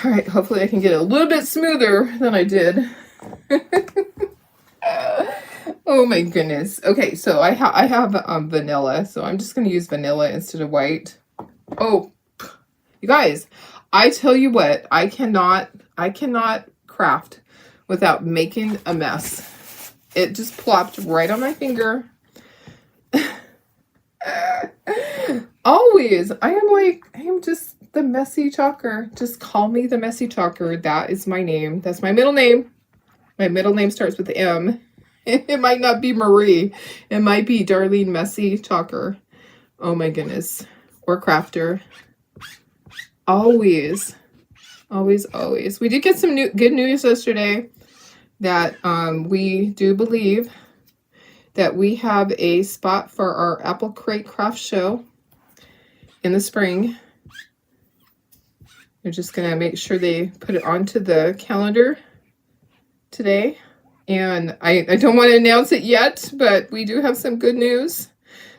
All right, hopefully I can get it a little bit smoother than I did. Oh my goodness. Okay, so I have vanilla, so I'm just going to use vanilla instead of white. Oh, you guys, I tell you what, I cannot craft without making a mess. It just plopped right on my finger. Always. I am just the messy chalker. Just call me the messy chalker. That is my name. That's my middle name. My middle name starts with M. It might not be Marie. It might be Darlene Messy Chalker. Oh my goodness. Or crafter. Always. Always, always. We did get some good news yesterday that we do believe that we have a spot for our Apple Crate Craft Show in the spring. They're just going to make sure they put it onto the calendar today. And I don't want to announce it yet, but we do have some good news.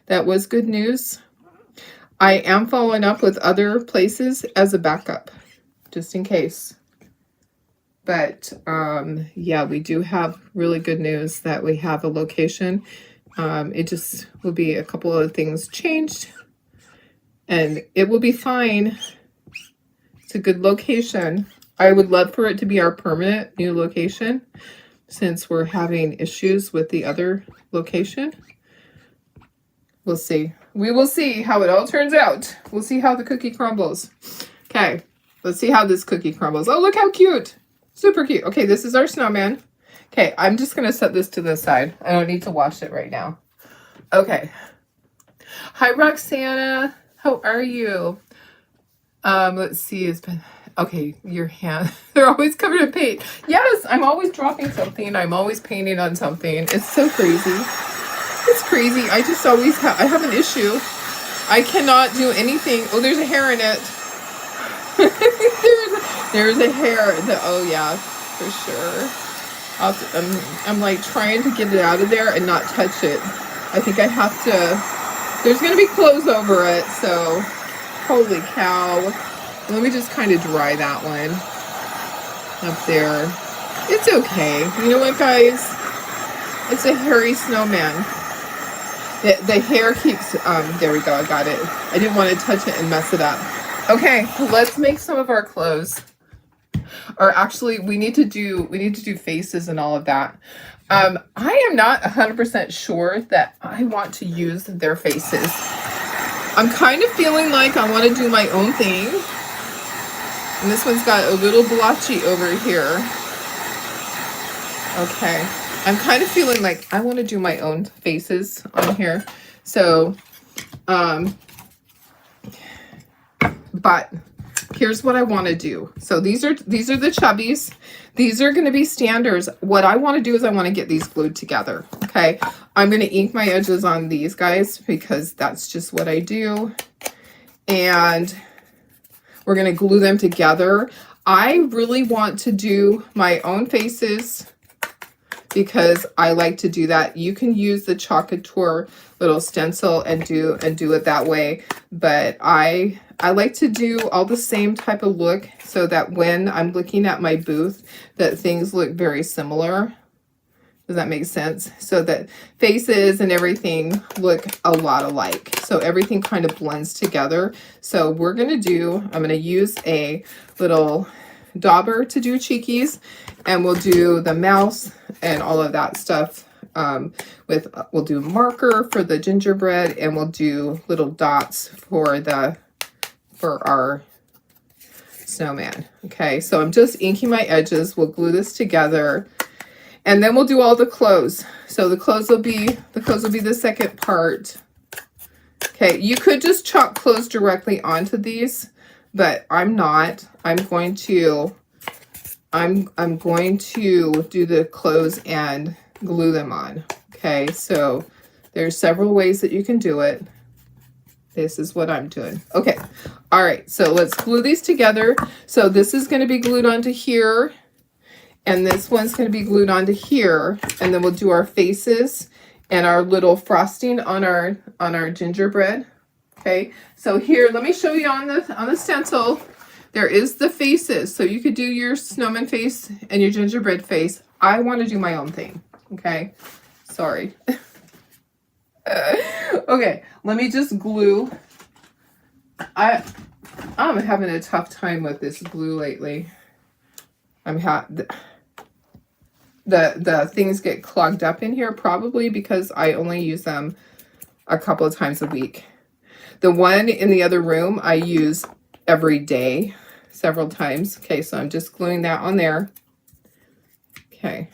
That was good news. I am following up with other places as a backup, just in case. But yeah, we do have really good news that we have a location. It just will be a couple of things changed. And it will be fine. It's a good location. I would love for it to be our permanent new location since we're having issues with the other location. We'll see. We will see how it all turns out. We'll see how the cookie crumbles. Okay, let's see how this cookie crumbles. Oh, look how cute. Super cute. Okay, this is our snowman. Okay, I'm just going to set this to the side. I don't need to wash it right now. Okay. Hi, Roxana. How are you? Let's see. It's been okay. Your hand. They're always covered in paint. Yes, I'm always dropping something. I'm always painting on something. It's so crazy. It's crazy. I just always I have an issue. I cannot do anything. Oh, there's a hair in it. there's a hair. Oh yeah, for sure. I'm like trying to get it out of there and not touch it. I think I have to. There's going to be clothes over it, so holy cow. Let me just kind of dry that one up there. It's okay. You know what, guys? It's a hairy snowman. The hair keeps, there we go, I got it. I didn't want to touch it and mess it up. Okay, let's make some of our clothes. Or actually, we need to do faces and all of that. I am not 100% sure that I want to use their faces. I'm kind of feeling like I want to do my own thing. And this one's got a little blotchy over here. Okay. I'm kind of feeling like I want to do my own faces on here. So, but here's what I want to do. So these are the chubbies. These are going to be standards. What I want to do is I want to get these glued together. Okay. I'm going to ink my edges on these guys because that's just what I do. And we're going to glue them together. I really want to do my own faces because I like to do that. You can use the Chalkateur little stencil and do it that way. But I like to do all the same type of look so that when I'm looking at my booth, that things look very similar. Does that make sense? So that faces and everything look a lot alike. So everything kind of blends together. So we're going to I'm going to use a little dauber to do cheekies, and we'll do the mouse and all of that stuff. We'll do marker for the gingerbread, and we'll do little dots for our snowman. Okay, so I'm just inking my edges. We'll glue this together, and then we'll do all the clothes. So the clothes will be the second part. Okay, you could just chalk clothes directly onto these, but I'm not. I'm going to do the clothes and glue them on. Okay, so There's several ways that you can do it. This is what I'm doing. Okay. All right. So let's glue these together. So this is going to be glued onto here. And this one's going to be glued onto here. And then we'll do our faces and our little frosting on our gingerbread. Okay. So here, let me show you on the stencil. There is the faces. So you could do your snowman face and your gingerbread face. I want to do my own thing. Okay. Sorry. Okay, let me just glue. I'm having a tough time with this glue lately. The things get clogged up in here, probably because I only use them a couple of times a week. The one in the other room I use every day, several times. Okay, so I'm just gluing that on there. Okay.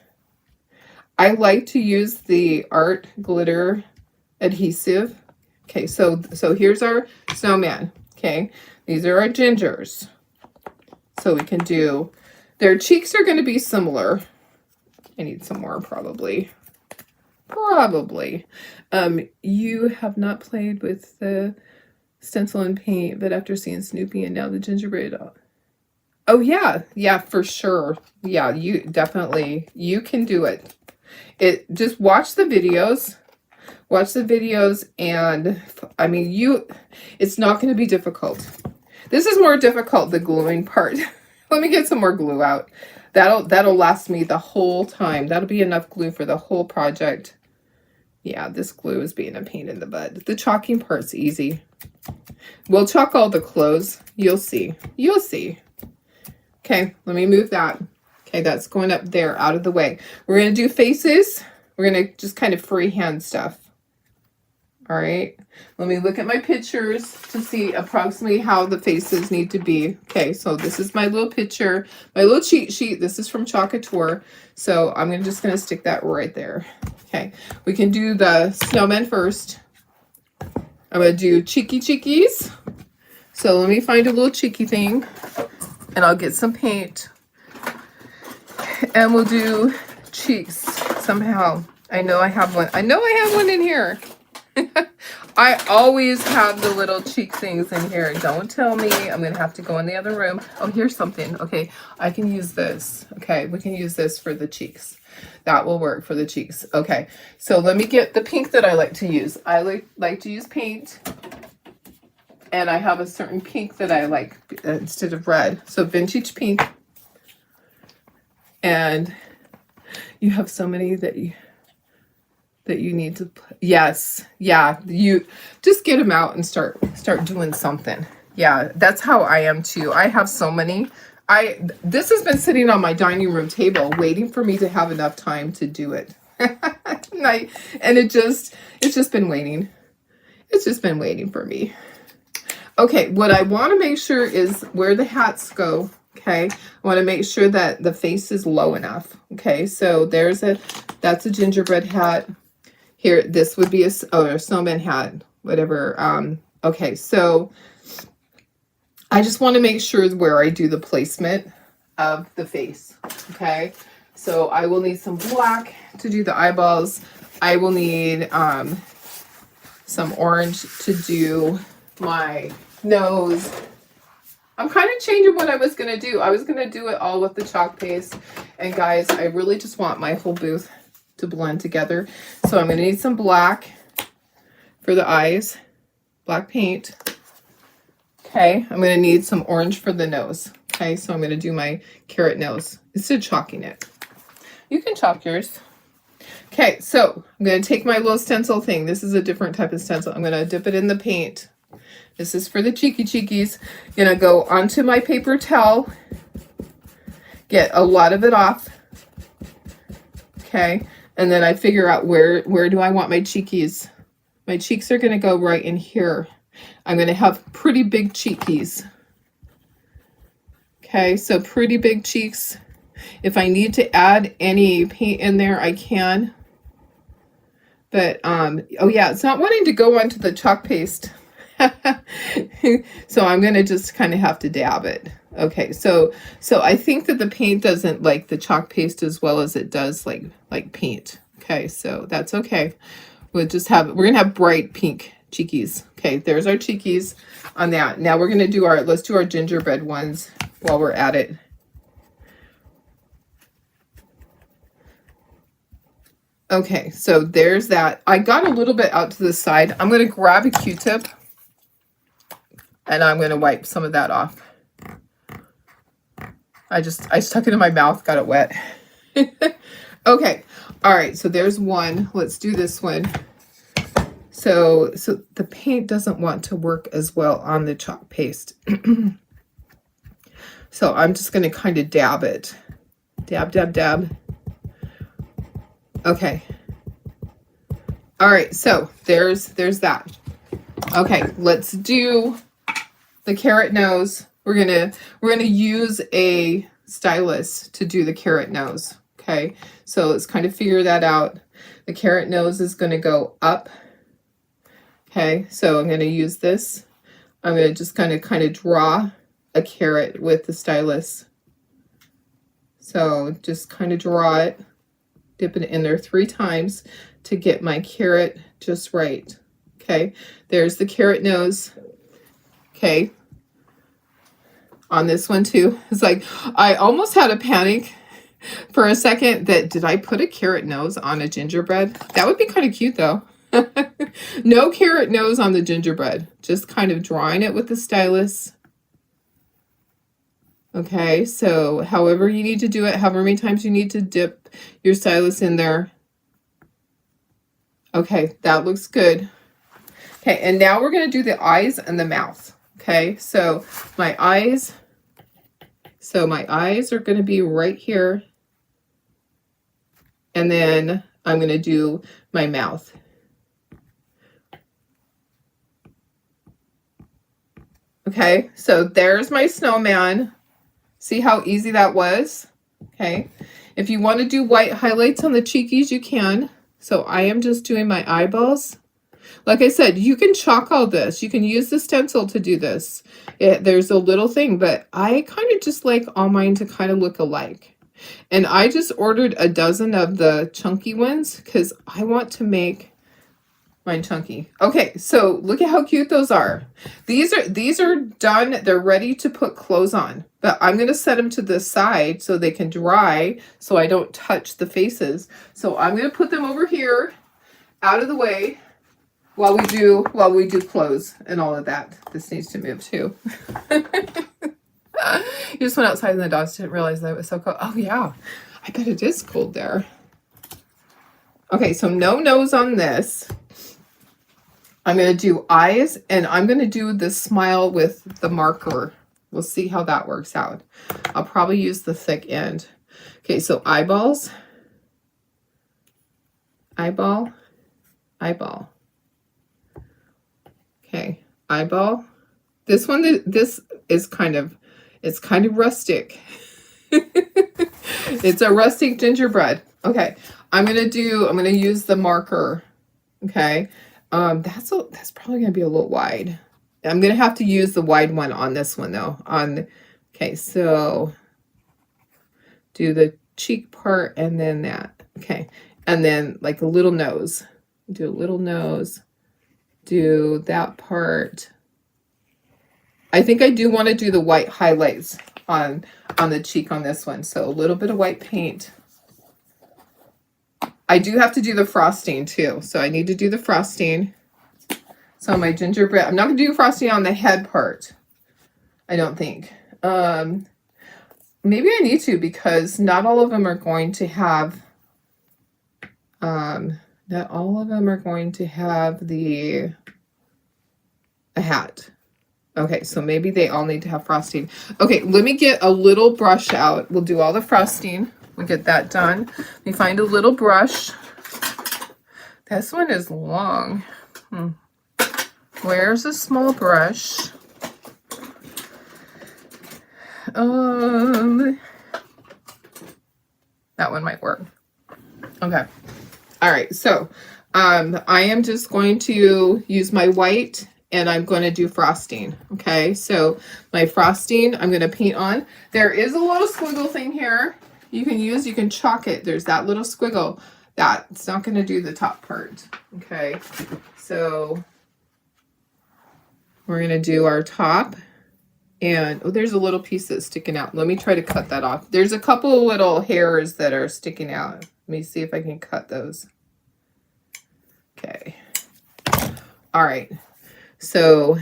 I like to use the art glitter adhesive. Okay, so here's our snowman. Okay, these are our gingers. So we can do, their cheeks are going to be similar. I need some more probably. You have not played with the stencil and paint, but after seeing Snoopy and now the gingerbread. Oh yeah, for sure. Yeah, you definitely, you can do it. Just watch the videos. Watch the videos, and I mean, it's not going to be difficult. This is more difficult, the gluing part. Let me get some more glue out. That'll last me the whole time. That'll be enough glue for the whole project. Yeah, this glue is being a pain in the butt. The chalking part's easy. We'll chalk all the clothes. You'll see. You'll see. Okay, let me move that. Okay, that's going up there, out of the way. We're going to do faces. We're going to just kind of freehand stuff. All right, let me look at my pictures to see approximately how the faces need to be. Okay, so this is my little picture, my little cheat sheet. This is from Chalkator. So I'm just going to stick that right there. Okay, we can do the snowman first. I'm going to do cheeky cheekies. So let me find a little cheeky thing and I'll get some paint. And we'll do cheeks somehow. I know I have one. I know I have one in here. I always have the little cheek things in here. Don't tell me. I'm going to have to go in the other room. Oh, here's something. Okay, I can use this. Okay, we can use this for the cheeks. That will work for the cheeks. Okay, so let me get the pink that I like to use. I like to use paint. And I have a certain pink that I like instead of red. So vintage pink. And you have so many that you need to, yes, yeah, you just get them out and start doing something. Yeah, that's how I am too. I have so many. This has been sitting on my dining room table waiting for me to have enough time to do it. And it's just been waiting. It's just been waiting for me. Okay, what I want to make sure is where the hats go. Okay, I want to make sure that the face is low enough. Okay, so that's a gingerbread hat. Here, this would be a snowman hat, whatever. Okay, so I just want to make sure where I do the placement of the face. Okay, so I will need some black to do the eyeballs. I will need some orange to do my nose. I'm kind of changing what I was going to do. I was going to do it all with the chalk paste. And guys, I really just want my whole booth to blend together. So I'm going to need some black for the eyes, black paint. Okay, I'm going to need some orange for the nose. Okay, so I'm going to do my carrot nose instead of chalking it. You can chalk yours. Okay, so I'm going to take my little stencil thing. This is a different type of stencil. I'm going to dip it in the paint. This is for the cheeky cheekies. I'm going to go onto my paper towel, get a lot of it off. Okay, and then I figure out where do I want my cheekies. My cheeks are going to go right in here. I'm going to have pretty big cheekies. Okay, so pretty big cheeks. If I need to add any paint in there, I can. But, oh yeah, it's not wanting to go onto the chalk paste. So I'm going to just kind of have to dab it. Okay, so I think that the paint doesn't like the chalk paste as well as it does like paint. Okay, so that's okay. we're gonna have bright pink cheekies. Okay, there's our cheekies on that. Now we're gonna do let's do our gingerbread ones while we're at it. Okay, so there's that. I got a little bit out to the side. I'm gonna grab a Q-tip and I'm gonna wipe some of that off. I stuck it in my mouth, got it wet. Okay, all right, so there's one. Let's do this one. So the paint doesn't want to work as well on the chalk paste. So I'm just gonna kind of dab it. Dab, dab, dab. Okay. All right, so there's that. Okay, let's do the carrot nose. We're gonna use a stylus to do the carrot nose. Okay, so let's kind of figure that out. The carrot nose is gonna go up. Okay, so I'm gonna use this. I'm gonna just kind of draw a carrot with the stylus. So just kind of draw it, dip it in there 3 times to get my carrot just right. Okay, there's the carrot nose. Okay, on this one too. It's like, I almost had a panic for a second that, did I put a carrot nose on a gingerbread? That would be kind of cute though. No carrot nose on the gingerbread. Just kind of drawing it with the stylus. Okay, so however you need to do it, however many times you need to dip your stylus in there. Okay, that looks good. Okay, and now we're going to do the eyes and the mouth. Okay, so my eyes are going to be right here. And then I'm going to do my mouth. Okay, so there's my snowman. See how easy that was? Okay, if you want to do white highlights on the cheekies, you can. So I am just doing my eyeballs. Like I said, you can chalk all this. You can use the stencil to do this. There's a little thing, but I kind of just like all mine to kind of look alike. And I just ordered a dozen of the chunky ones because I want to make mine chunky. Okay, so look at how cute those are. These are done. They're ready to put clothes on. But I'm going to set them to the side so they can dry so I don't touch the faces. So I'm going to put them over here out of the way while we do clothes and all of that. This needs to move too. You just went outside and the dogs didn't realize that it was so cold. Oh yeah, I bet it is cold there. Okay, so no nose on this. I'm going to do eyes and I'm going to do the smile with the marker. We'll see how that works out. I'll probably use the thick end. Okay, so eyeballs, eyeball, eyeball. Okay, eyeball. This one, this is it's kind of rustic. It's a rustic gingerbread. Okay, I'm gonna use the marker. Okay, that's probably gonna be a little wide. I'm gonna have to use the wide one on this one though. Okay, so do the cheek part and then that. Okay, and then like a little nose. Do a little nose. Do that part. I think I do want to do the white highlights on the cheek on this one. So a little bit of white paint. I do have to do the frosting too. So I need to do the frosting. So my gingerbread, I'm not going to do frosting on the head part. I don't think. Maybe I need to because not all of them are going to have, not all of them are going to have a hat. Okay, so maybe they all need to have frosting. Okay, let me get a little brush out. We'll do all the frosting. We'll get that done. Let me find a little brush. This one is long. Where's a small brush? That one might work. Okay. All right, so I am just going to use my white and I'm going to do frosting. Okay, so my frosting, I'm going to paint on. There is a little squiggle thing here. You can chalk it. There's that little squiggle. that. It's not going to do the top part. Okay, so we're going to do our top. And oh, there's a little piece that's sticking out. Let me try to cut that off. There's a couple of little hairs that are sticking out. Let me see if I can cut those. Okay. All right. So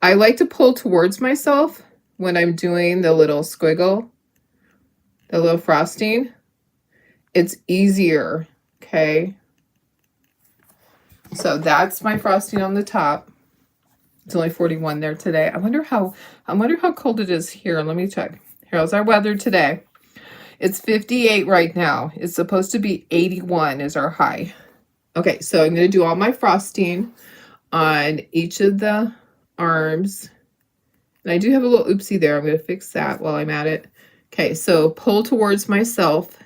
I like to pull towards myself when I'm doing the little squiggle, the little frosting. It's easier. Okay. So that's my frosting on the top. It's only 41 there today. I wonder how cold it is here. Let me check. Here's our weather today. It's 58 right now. It's supposed to be 81 is our high. Okay, so I'm going to do all my frosting on each of the arms. And I do have a little oopsie there. I'm going to fix that while I'm at it. Okay, so pull towards myself.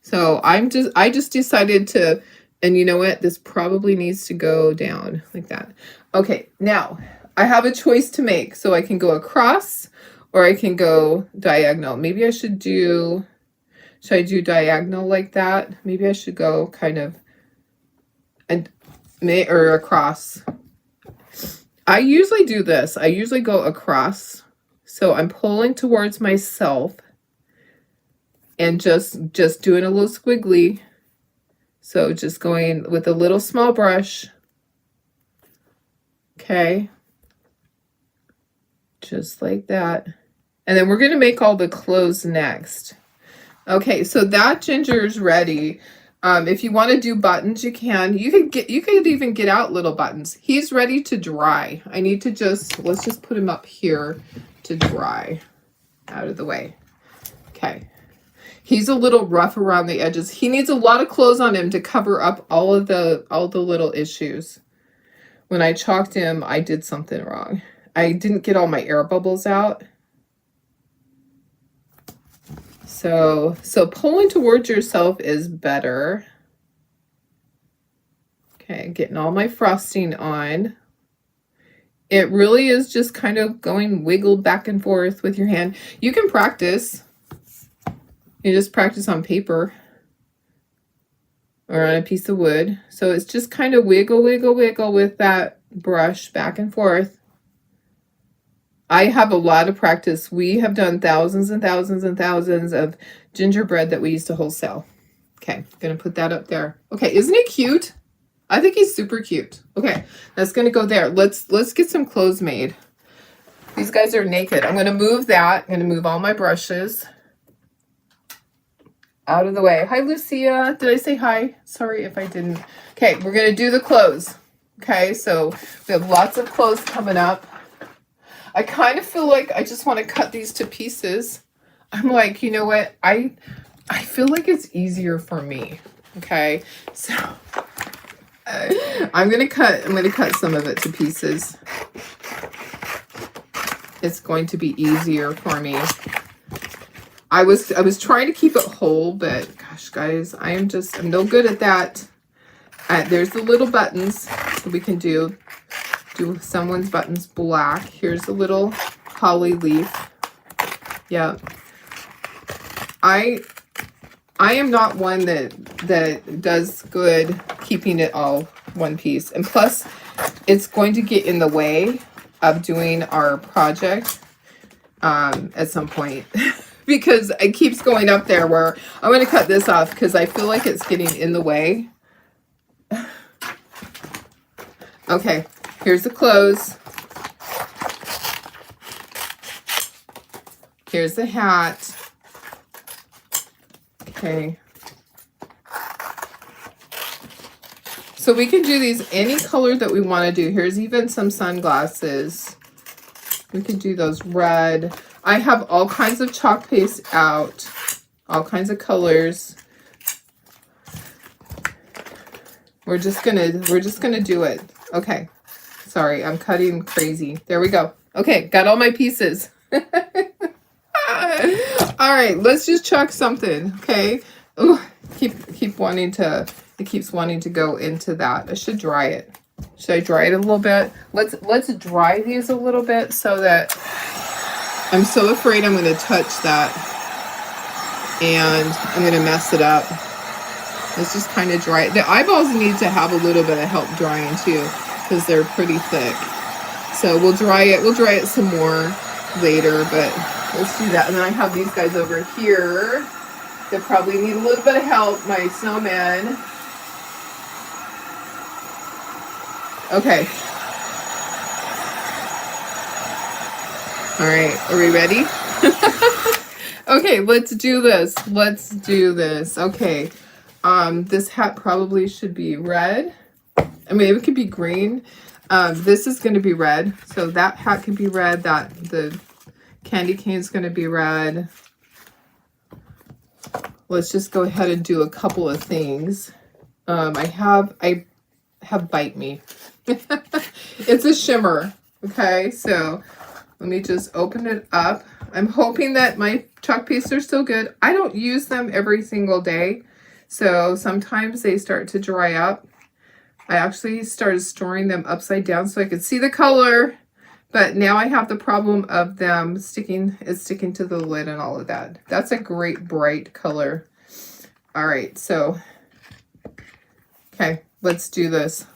So I just decided to, and you know what? This probably needs to go down like that. Okay, now I have a choice to make. So I can go across or I can go diagonal. Maybe I should do diagonal like that? Maybe I should go kind of or across. I usually do this. I usually go across. So I'm pulling towards myself and just doing a little squiggly. So just going with a little small brush. Okay. Just like that. And then we're going to make all the clothes next. Okay, so that ginger's ready. If you want to do buttons, you can. You could even get out little buttons. He's ready to dry. I need to let's just put him up here to dry. Out of the way. Okay. He's a little rough around the edges. He needs a lot of clothes on him to cover up all the little issues. When I chalked him, I did something wrong. I didn't get all my air bubbles out. So pulling towards yourself is better. Okay, getting all my frosting on. It really is just kind of going wiggle back and forth with your hand. You can practice. You just practice on paper or on a piece of wood. So it's just kind of wiggle, wiggle, wiggle with that brush back and forth. I have a lot of practice. We have done thousands and thousands and thousands of gingerbread that we used to wholesale. Okay, gonna put that up there. Okay, isn't he cute? I think he's super cute. Okay, that's gonna go there. Let's get some clothes made. These guys are naked. I'm gonna move that. I'm gonna move all my brushes out of the way. Hi, Lucia. Did I say hi? Sorry if I didn't. Okay, we're gonna do the clothes. Okay, so we have lots of clothes coming up. I kind of feel like I just want to cut these to pieces. I'm like, you know what? I feel like it's easier for me. Okay, so I'm gonna cut some of it to pieces. It's going to be easier for me. I was trying to keep it whole, but gosh, guys, I'm no good at that. There's the little buttons that we can do someone's buttons black. Here's a little holly leaf. Yeah. I am not one that does good keeping it all one piece. And plus, it's going to get in the way of doing our project at some point. Because it keeps going up there where I'm going to cut this off because I feel like it's getting in the way. Okay, here's the clothes. Here's the hat. Okay. So we can do these any color that we want to do. Here's even some sunglasses. We can do those red. I have all kinds of chalk paste out. All kinds of colors. We're just gonna do it. Okay. Sorry, I'm cutting crazy. There we go. Okay, got all my pieces. All right, let's just chalk something. Okay. Oh, keep wanting to. It keeps wanting to go into that. I should dry it. Should I dry it a little bit? Let's dry these a little bit so that I'm so afraid I'm going to touch that. and I'm going to mess it up. Let's just kind of dry it. The eyeballs need to have a little bit of help drying too, because they're pretty thick. So we'll dry it some more later, but let's do that. And then I have these guys over here that probably need a little bit of help. My snowman. Okay. All right, are we ready? Okay, let's do this. Let's do this. Okay. This hat probably should be red. I mean, it could be green. This is going to be red. So that hat can be red. The candy cane is going to be red. Let's just go ahead and do a couple of things. I have Bite Me. It's a shimmer. Okay, so let me just open it up. I'm hoping that my chalk pastes are still good. I don't use them every single day, so sometimes they start to dry up. I actually started storing them upside down so I could see the color, but now I have the problem of them sticking to the lid and all of that. That's a great bright color. All right, so, okay, let's do this.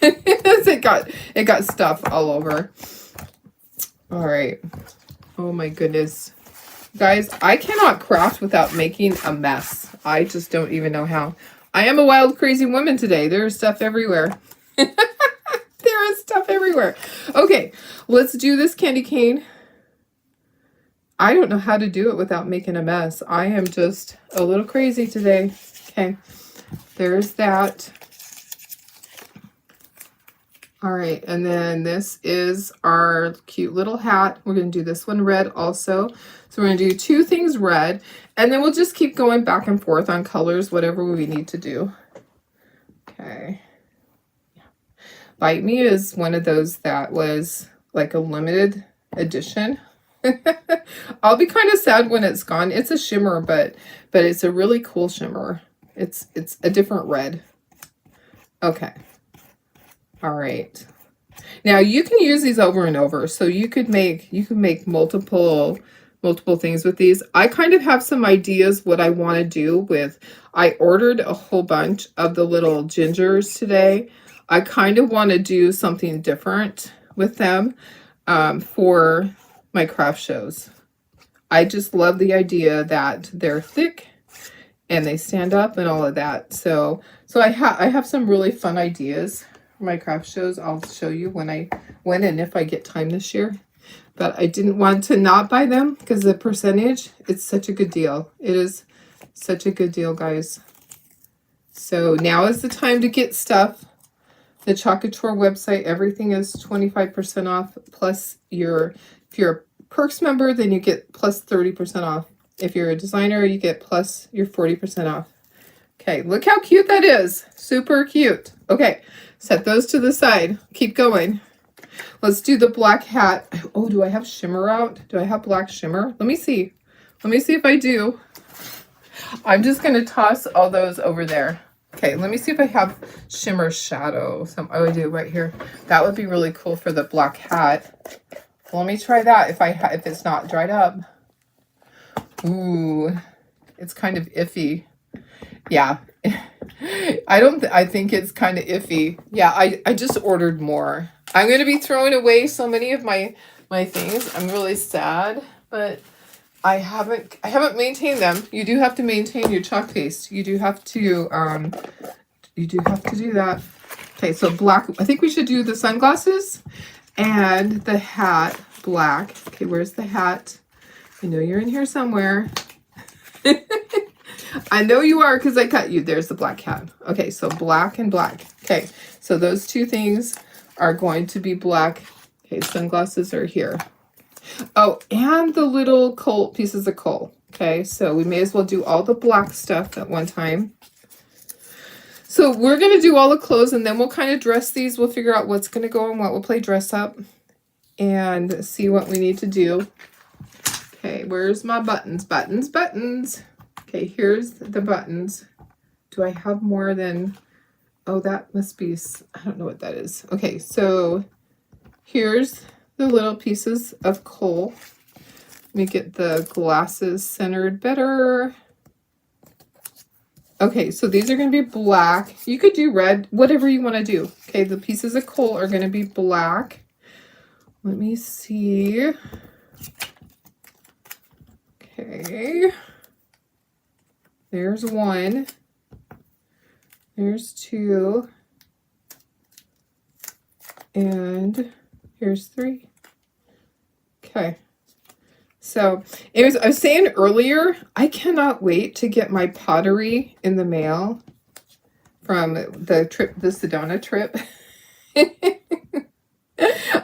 it got stuff all over. All right. Oh my goodness. Guys, I cannot craft without making a mess. I just don't even know how. I am a wild, crazy woman today. There is stuff everywhere. There is stuff everywhere. Okay, let's do this candy cane. I don't know how to do it without making a mess. I am just a little crazy today. Okay, there's that. All right, and then this is our cute little hat. We're going to do this one red also. So we're going to do two things red, and then we'll just keep going back and forth on colors, whatever we need to do. Okay. Bite Me is one of those that was like a limited edition. I'll be kind of sad when it's gone. It's a shimmer, but it's a really cool shimmer. It's a different red. Okay. All right. Now you can use these over and over. So you can make multiple things with these. I kind of have some ideas what I want to do with. I ordered a whole bunch of the little gingers today. I kind of want to do something different with them for my craft shows. I just love the idea that they're thick and they stand up and all of that. So I have some really fun ideas for my craft shows. I'll show you when and if I get time this year. But I didn't want to not buy them because the percentage, it's such a good deal. It is such a good deal, guys. So now is the time to get stuff. The Chocateur website, everything is 25% off. Plus if you're a Perks member, then you get plus 30% off. If you're a designer, you get plus your 40% off. Okay, look how cute that is. Super cute. Okay, set those to the side. Keep going. Let's do the black hat. Oh, do I have shimmer out? Do I have black shimmer? Let me see. Let me see if I do. I'm just going to toss all those over there. Okay, let me see if I have shimmer shadow. Oh, I do right here. That would be really cool for the black hat. Well, let me try that if it's not dried up. Ooh, it's kind of iffy. Yeah. I think it's kind of iffy. Yeah, I just ordered more. I'm going to be throwing away so many of my things. I'm really sad, but I haven't maintained them. You do have to maintain your chalk paste. You do have to do that. Okay, so black. I think we should do the sunglasses and the hat black. Okay, where's the hat? I know you're in here somewhere. I know you are because I cut you. There's the black hat. Okay, so black and black. Okay, so those two things are going to be black. Okay, sunglasses are here. Oh, and the little pieces of coal. Okay, so we may as well do all the black stuff at one time. So we're going to do all the clothes, and then we'll kind of dress these. We'll figure out what's going to go and what we'll play dress up and see what we need to do. Okay, where's my buttons? Buttons, buttons. Okay, here's the buttons. Do I have more than... Oh, that must be... I don't know what that is. Okay, so here's the little pieces of coal. Let me get the glasses centered better. Okay, so these are going to be black. You could do red, whatever you want to do. Okay, the pieces of coal are going to be black. Let me see. Okay. There's one. There's two. And here's three. Okay. So, I was saying earlier, I cannot wait to get my pottery in the mail from the Sedona trip.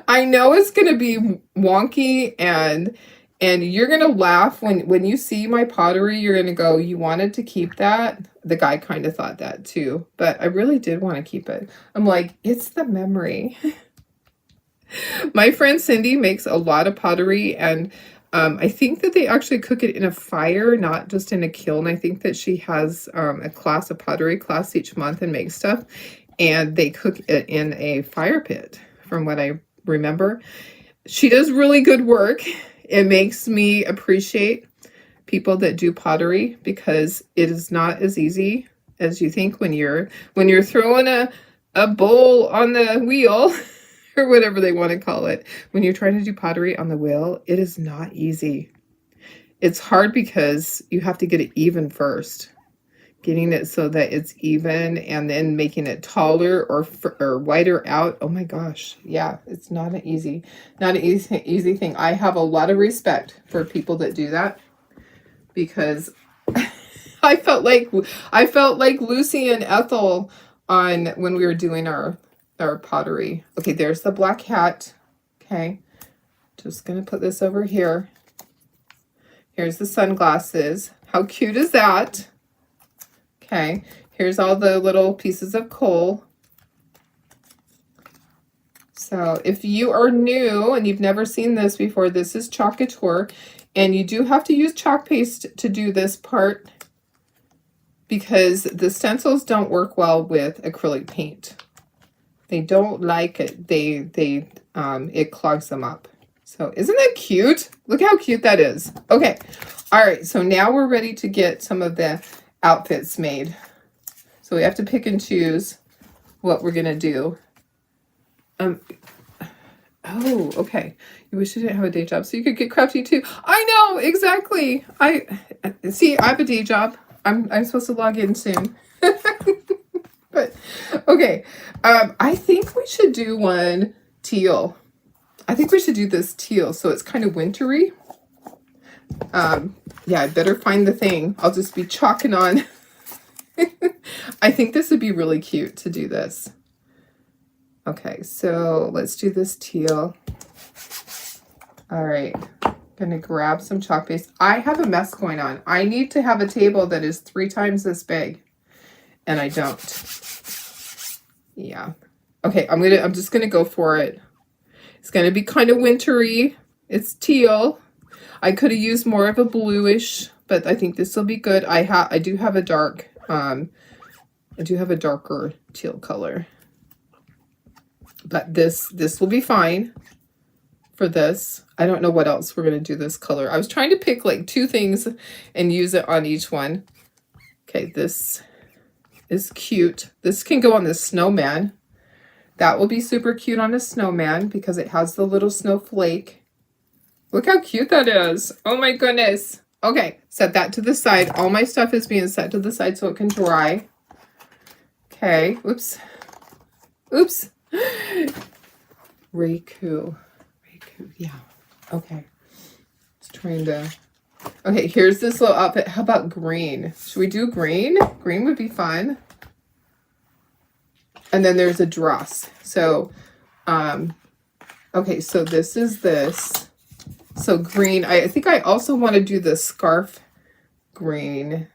I know it's going to be wonky and you're going to laugh when you see my pottery. You're going to go, you wanted to keep that? The guy kind of thought that too, but I really did want to keep it. I'm like, it's the memory. My friend Cindy makes a lot of pottery, and I think that they actually cook it in a fire, not just in a kiln. I think that she has a pottery class each month and makes stuff, and they cook it in a fire pit, from what I remember. She does really good work. It makes me appreciate people that do pottery, because it is not as easy as you think when you're throwing a bowl on the wheel or whatever they want to call it. When you're trying to do pottery on the wheel, it is not easy. It's hard because you have to get it even first. Getting it so that it's even, and then making it taller or wider out. Oh my gosh. Yeah, it's not an easy thing. I have a lot of respect for people that do that, because I felt like Lucy and Ethel when we were doing our pottery. Okay, there's the black hat. Okay, just gonna put this over here. Here's the sunglasses. How cute is that? Okay, here's all the little pieces of coal. So if you are new and you've never seen this before, this is Chalk Couture, and you do have to use chalk paste to do this part, because the stencils don't work well with acrylic paint. They don't like it. It clogs them up. So isn't that cute? Look how cute that is. Okay. All right. So now we're ready to get some of the outfits made. So we have to pick and choose what we're going to do. Oh, okay. You wish you didn't have a day job so you could get crafty too. I know, exactly. I have a day job. I'm supposed to log in soon. But okay. I think we should do one teal. I think we should do this teal, so it's kind of wintry. Yeah, I better find the thing. I'll just be chalking on. I think this would be really cute to do this. Okay, so let's do this teal. All right, gonna grab some chalk paste. I have a mess going on. I need to have a table that is 3 times this big, and I don't. Yeah. Okay, I'm just gonna go for it. It's gonna be kind of wintry. It's teal. I could have used more of a bluish, but I think this will be good. I do have a dark, I do have a darker teal color, but this will be fine for this. I don't know what else we're gonna do this color. I was trying to pick like 2 things and use it on each one. Okay, this is cute. This can go on the snowman. That will be super cute on a snowman because it has the little snowflake. Look how cute that is. Oh my goodness. Okay, set that to the side. All my stuff is being set to the side so it can dry. Okay, oops. Oops. Reiku, yeah. Okay. Just trying to... Okay, here's this little outfit. How about green? Should we do green? Green would be fun. And then there's a dress. So, okay, so this is this. So green. I think I also want to do the scarf green.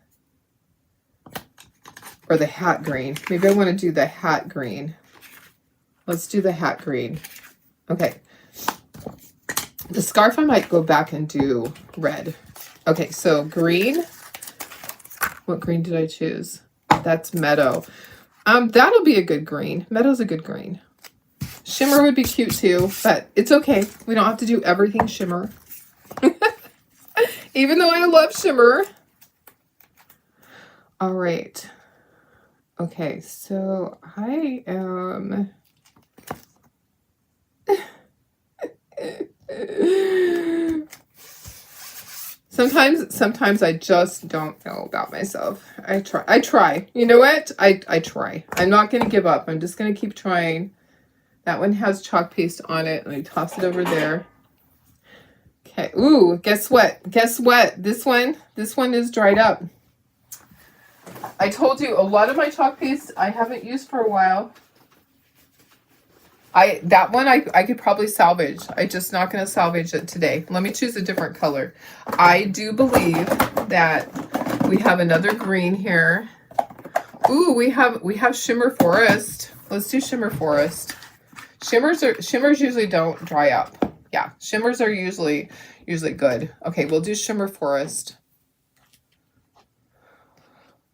Or the hat green. Maybe I want to do the hat green. Let's do the hat green. Okay. The scarf I might go back and do red. Okay, so green. What green did I choose? That's meadow. That'll be a good green. Meadow's a good green. Shimmer would be cute too, but it's okay. We don't have to do everything shimmer. Even though I love shimmer. All right. Okay, so I am... Sometimes I just don't know about myself. I try. You know what? I try. I'm not going to give up. I'm just going to keep trying. That one has chalk paste on it. Let me toss it over there. Okay. Ooh, guess what? Guess what? This one is dried up. I told you a lot of my chalk paste I haven't used for a while. That one I could probably salvage. I'm just not going to salvage it today. Let me choose a different color. I do believe that we have another green here. Ooh, we have Shimmer Forest. Let's do Shimmer Forest. Shimmers usually don't dry up. Yeah, shimmers are usually good. Okay, we'll do Shimmer Forest.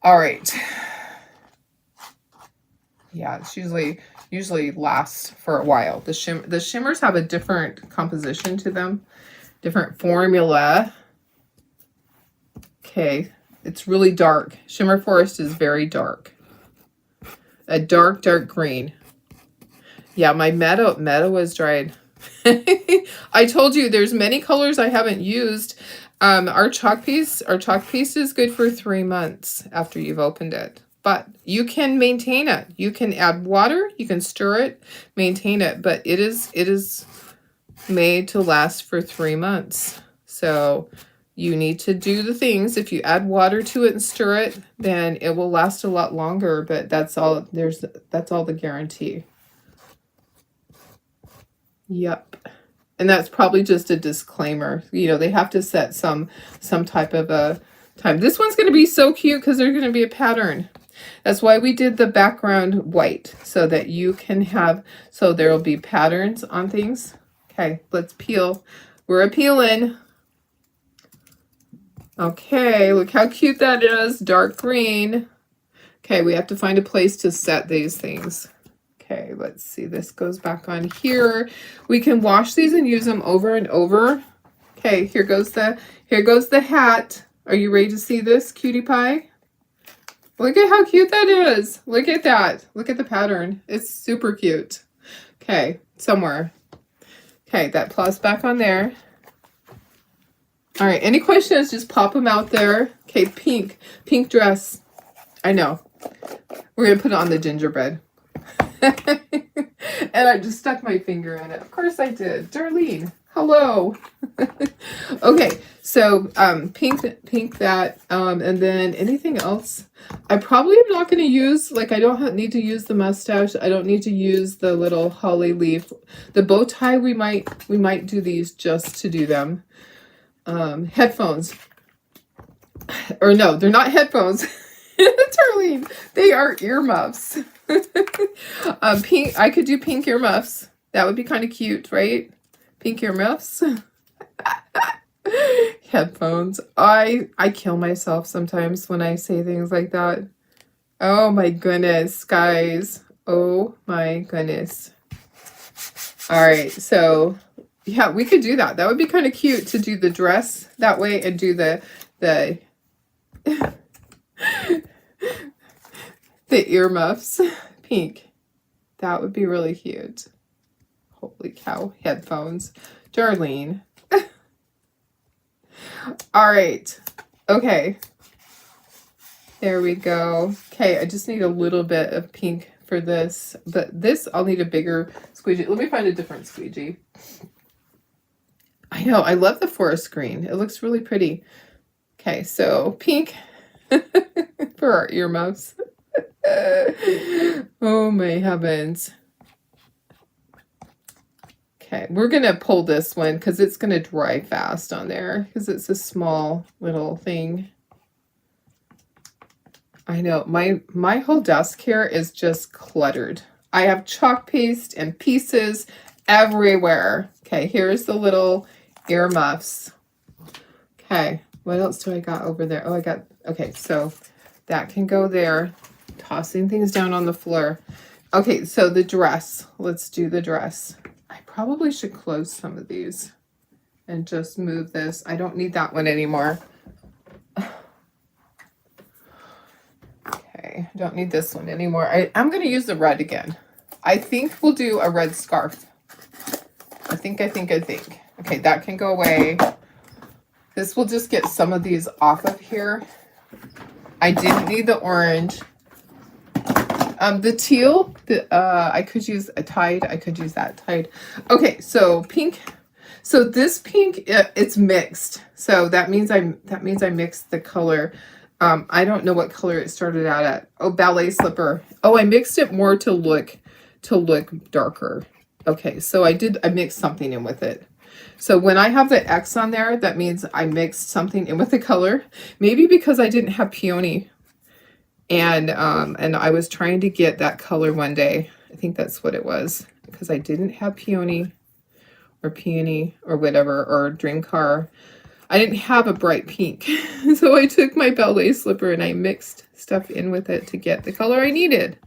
All right. Yeah, it's usually lasts for a while. The shimmers have a different composition to them, different formula. Okay, it's really dark. Shimmer Forest is very dark. A dark green. Yeah, my meadow is dried. I told you there's many colors I haven't used. Our chalk paste is good for 3 months after you've opened it. But you can maintain it. You can add water, you can stir it, maintain it, but it is made to last for 3 months. So you need to do the things. If you add water to it and stir it, then it will last a lot longer, but that's all the guarantee. Yep. And that's probably just a disclaimer. You know, they have to set some type of a time. This one's going to be so cute because there's going to be a pattern. That's why we did the background white, so that you can have, so there will be patterns on things. Okay, let's peel. We're peeling. Okay, look how cute that is. Dark green. Okay, we have to find a place to set these things. Okay, let's see. This goes back on here. We can wash these and use them over and over. Okay, here goes the hat. Are you ready to see this, cutie pie? Look at how cute that is. Look at that. Look at the pattern. It's super cute. Okay, somewhere. Okay, that plows back on there. All right, any questions, just pop them out there. Okay, pink dress. I know. We're going to put it on the gingerbread. And I just stuck my finger in it. Of course I did. Darlene, hello. Okay, so pink that, and then anything else. I probably am not going to use, like, I don't need to use the mustache. I don't need to use the little holly leaf. The bow tie, we might do these just to do them. Headphones. Or no, they're not headphones. Darlene, they are earmuffs. Pink. I could do pink earmuffs. That would be kind of cute, right? Pink earmuffs. Headphones. I kill myself sometimes when I say things like that. Oh my goodness, guys. Oh my goodness. All right, so yeah, we could do that. That would be kind of cute to do the dress that way and do the the earmuffs pink. That would be really cute. Holy cow. Headphones. Darlene. All right. Okay. There we go. Okay, I just need a little bit of pink for this. But this, I'll need a bigger squeegee. Let me find a different squeegee. I know. I love the forest green. It looks really pretty. Okay, so pink for our earmuffs. Oh my heavens. Okay, we're going to pull this one because it's going to dry fast on there because it's a small little thing. I know, my whole desk here is just cluttered. I have chalk paste and pieces everywhere. Okay, here's the little earmuffs. Okay, what else do I got over there? Oh, okay, so that can go there. Tossing things down on the floor. Okay, so the dress. Let's do the dress. I probably should close some of these. and just move this. I don't need that one anymore. Okay, I don't need this one anymore. I'm going to use the red again. I think we'll do a red scarf. I think. Okay, that can go away. This will just get some of these off of here. I didn't need the orange. The teal, I could use a tide. I could use that tide. Okay, so pink. So this pink, it's mixed. So that means I mixed the color. I don't know what color it started out at. Oh, ballet slipper. Oh, I mixed it more to look darker. Okay, so I mixed something in with it. So when I have the X on there, that means I mixed something in with the color. Maybe because I didn't have peony. And I was trying to get that color one day. I think that's what it was. Because I didn't have peony or whatever, or dream car. I didn't have a bright pink. So I took my ballet slipper and I mixed stuff in with it to get the color I needed.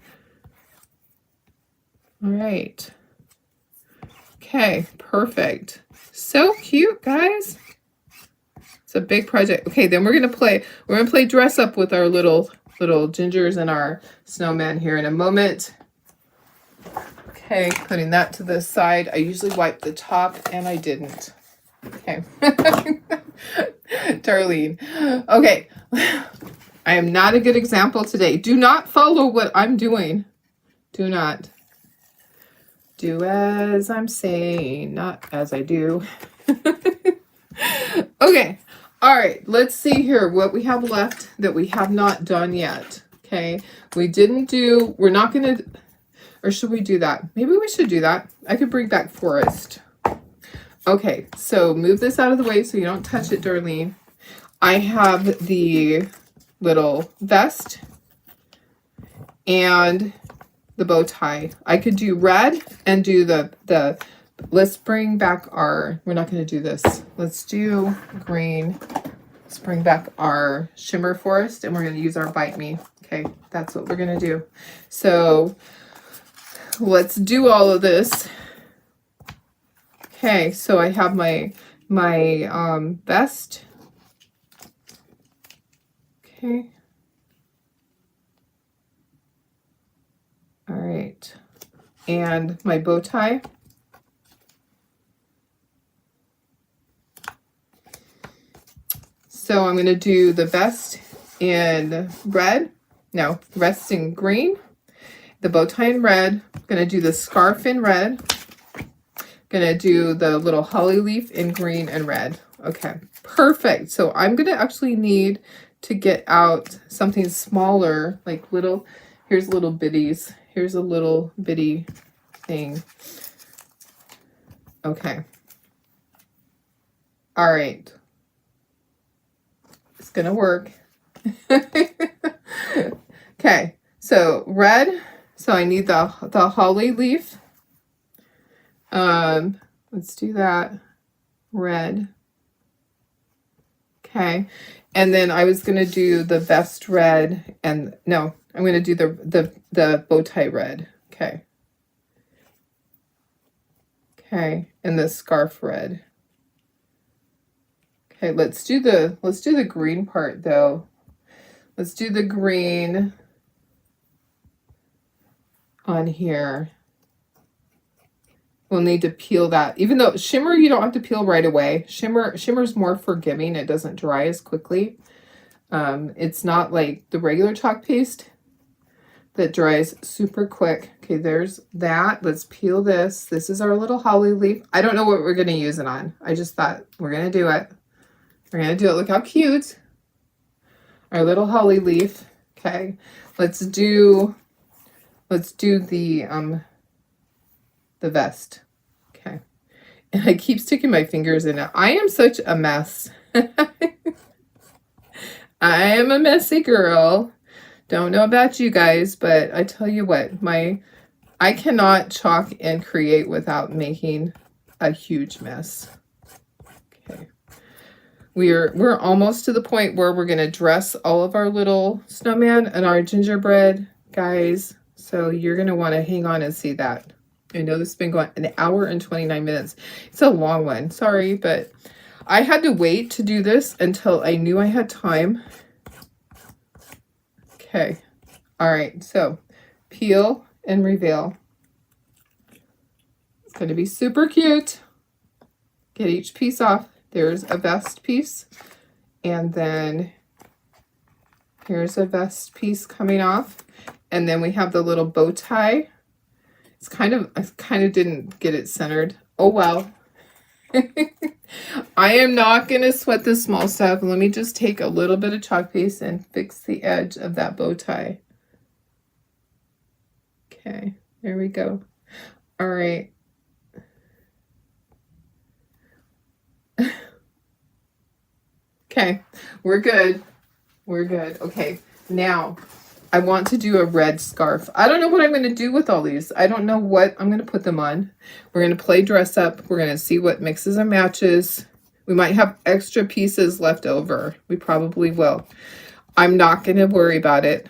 All right. Okay, perfect. So cute, guys. It's a big project. Okay, then we're gonna play dress up with our little gingers and our snowman here in a moment. Okay, putting that to the side. I usually wipe the top and I didn't. Okay. Darlene. Okay. I am not a good example today. Do not follow what I'm doing. Do not. Do as I'm saying, not as I do. Okay. All right. Let's see here what we have left that we have not done yet. Okay. We're not going to, or should we do that? Maybe we should do that. I could bring back forest. Okay. So move this out of the way so you don't touch it, Darlene. I have the little vest and the bow tie. I could do red and do the let's bring back we're not going to do this. Let's do green. Let's bring back our shimmer forest and we're going to use our bite me. Okay, that's what we're going to do. So let's do all of this. Okay, so I have my vest. Okay. All right. And my bow tie. So I'm going to do the vest in red. No, vest in green. The bow tie in red. I'm going to do the scarf in red. Going to do the little holly leaf in green and red. Okay, perfect. So I'm going to actually need to get out something smaller, like here's little bitties. Here's a little bitty thing. Okay. All right. It's going to work. Okay. So red. So I need the holly leaf. Let's do that. Red. Okay. And then I was going to do the vest red and no, I'm going to do the bow tie red. Okay. Okay. And the scarf red. Okay. Let's do the green part though. Let's do the green on here. We'll need to peel that. Even though shimmer, you don't have to peel right away. Shimmer's more forgiving. It doesn't dry as quickly. It's not like the regular chalk paste that dries super quick. Okay, there's that. Let's peel this. This is our little holly leaf. I don't know what we're going to use it on. I just thought we're going to do it. We're going to do it. Look how cute. Our little holly leaf. Okay, let's do the vest. Okay. And I keep sticking my fingers in it. I am such a mess. I am a messy girl. Don't know about you guys, but I tell you what, I cannot chalk and create without making a huge mess. Okay. We're almost to the point where we're going to dress all of our little snowman and our gingerbread guys. So you're going to want to hang on and see that. I know this has been going an hour and 29 minutes. It's a long one. Sorry, but I had to wait to do this until I knew I had time. Okay. All right. So peel and reveal. It's going to be super cute. Get each piece off. There's a vest piece. And then here's a vest piece coming off. And then we have the little bow tie. I kind of didn't get it centered. Oh, well. I am not going to sweat the small stuff. Let me just take a little bit of chalk paste and fix the edge of that bow tie. Okay, there we go. All right. Okay, we're good. We're good. Okay, now I want to do a red scarf. I don't know what I'm going to do with all these. I don't know what I'm going to put them on. We're going to play dress up. We're going to see what mixes and matches. We might have extra pieces left over. We probably will. I'm not going to worry about it.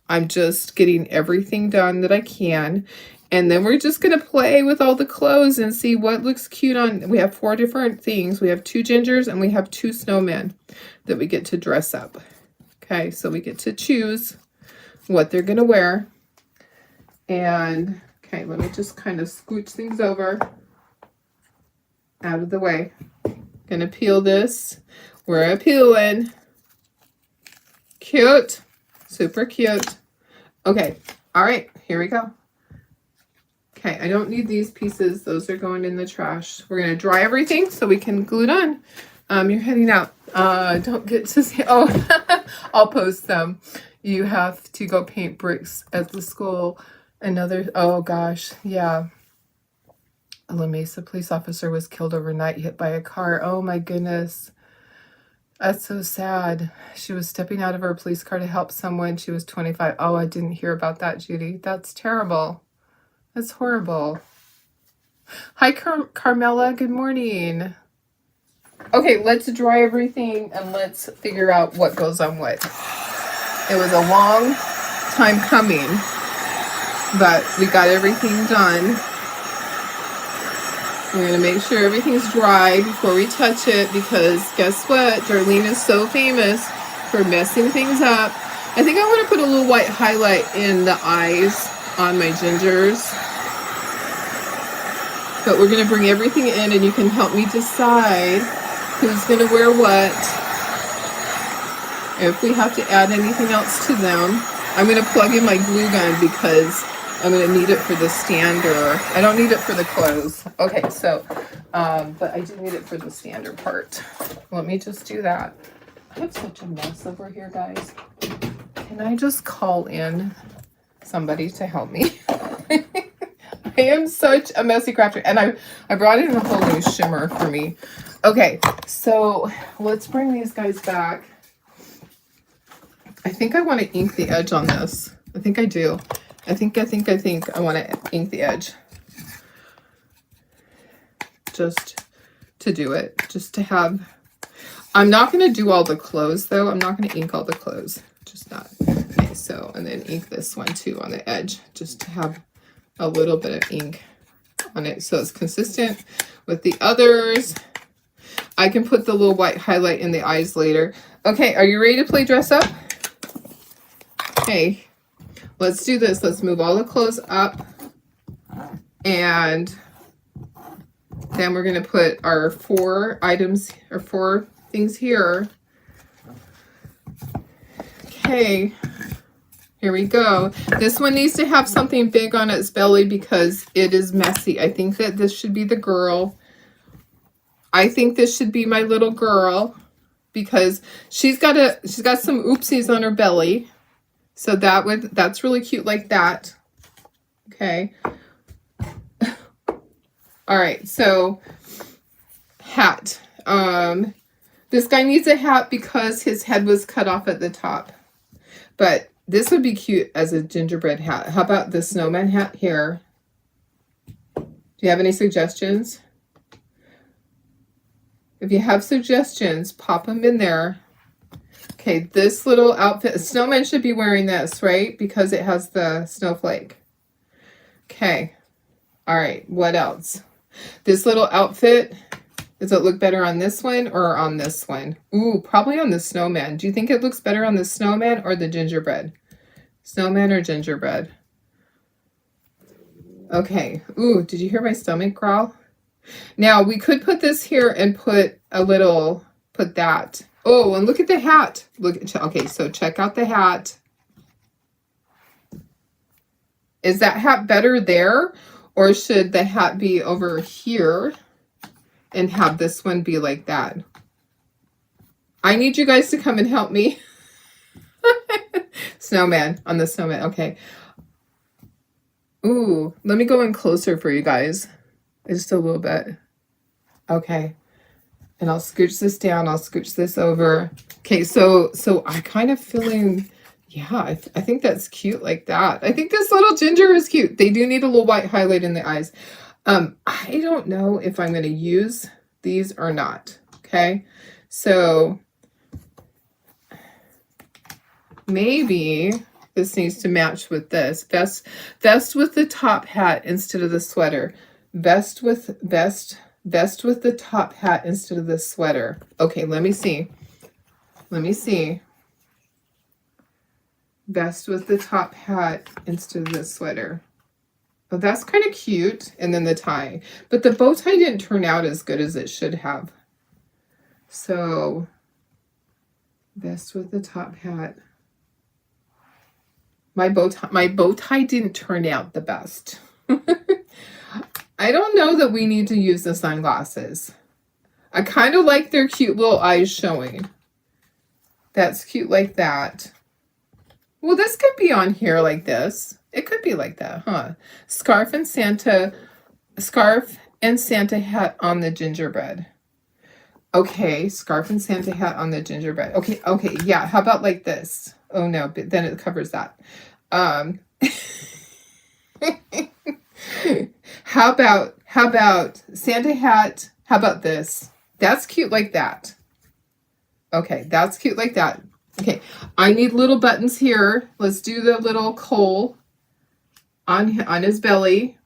I'm just getting everything done that I can. And then we're just going to play with all the clothes and see what looks cute on. We have 4 different things. We have 2 gingers and we have 2 snowmen that we get to dress up. Okay, so we get to choose what they're going to wear. And, okay, let me just kind of scooch things over out of the way. Going to peel this. We're peeling. Cute. Super cute. Okay, all right, here we go. Okay, I don't need these pieces. Those are going in the trash. We're going to dry everything so we can glue it on. You're heading out. Don't get to see. Oh, I'll post them. You have to go paint bricks at the school. Oh gosh, yeah. A La Mesa police officer was killed overnight, hit by a car. Oh my goodness. That's so sad. She was stepping out of her police car to help someone. She was 25. Oh, I didn't hear about that, Judy. That's terrible. That's horrible. Hi, Carmela. Good morning. Okay, let's dry everything and let's figure out what goes on what. It was a long time coming, but we got everything done. We're going to make sure everything's dry before we touch it because guess what? Darlene is so famous for messing things up. I think I want to put a little white highlight in the eyes on my gingers. But we're going to bring everything in and you can help me decide who's going to wear what. If we have to add anything else to them. I'm going to plug in my glue gun because I'm going to need it for the stander. I don't need it for the clothes. Okay, so, but I do need it for the stander part. Let me just do that. I have such a mess over here, guys. Can I just call in somebody to help me? I am such a messy crafter. And I brought in a whole new shimmer for me. Okay, so let's bring these guys back. I think I want to ink the edge on this. I think I do. I think I want to ink the edge. Just to do it. Just to have... I'm not going to do all the clothes, though. I'm not going to ink all the clothes. Just not. Okay, so, and then ink this one, too, on the edge. Just to have a little bit of ink on it so it's consistent with the others. I can put the little white highlight in the eyes later. Okay, are you ready to play dress up? Okay, let's do this. Let's move all the clothes up. And then we're going to put our 4 items, or 4 things here. Okay, here we go. This one needs to have something big on its belly because it is messy. I think that this should be the girl. I think this should be my little girl because she's got some oopsies on her belly. So that's really cute like that. Okay. All right, so hat. This guy needs a hat because his head was cut off at the top. But this would be cute as a gingerbread hat. How about the snowman hat here? Do you have any suggestions? If you have suggestions, pop them in there. Okay, this little outfit, snowman should be wearing this, right? Because it has the snowflake. Okay. All right, what else? This little outfit, does it look better on this one or on this one? Ooh, probably on the snowman. Do you think it looks better on the snowman or the gingerbread? Snowman or gingerbread? Okay. Ooh, did you hear my stomach growl? Now, we could put this here and put a little, put that. Oh, and look at the hat. Okay, so check out the hat. Is that hat better there? Or should the hat be over here and have this one be like that? I need you guys to come and help me. Snowman, on the snowman, okay. Ooh, let me go in closer for you guys. Just a little bit. Okay. And I'll scooch this down. I'll scooch this over. Okay, so I kind of feeling, yeah, I think that's cute like that. I think this little ginger is cute. They do need a little white highlight in the eyes. I don't know if I'm going to use these or not. Okay, so maybe this needs to match with this. Vest with the top hat instead of the sweater. Vest with the top hat instead of the sweater. Okay, let me see. Let me see. Vest with the top hat instead of the sweater. Oh, that's kind of cute. And then the tie. But the bow tie didn't turn out as good as it should have. So, vest with the top hat. My bow tie didn't turn out the best. I don't know that we need to use the sunglasses. I kind of like their cute little eyes showing. That's cute like that. Well, this could be on here like this. It could be like that, huh? Scarf and Santa hat on the gingerbread. Okay, scarf and Santa hat on the gingerbread. Okay, yeah. How about like this? Oh no, but then it covers that. How about Santa hat? How about this? That's cute like that. Okay, that's cute like that. Okay, I need little buttons here. Let's do the little coal on his belly.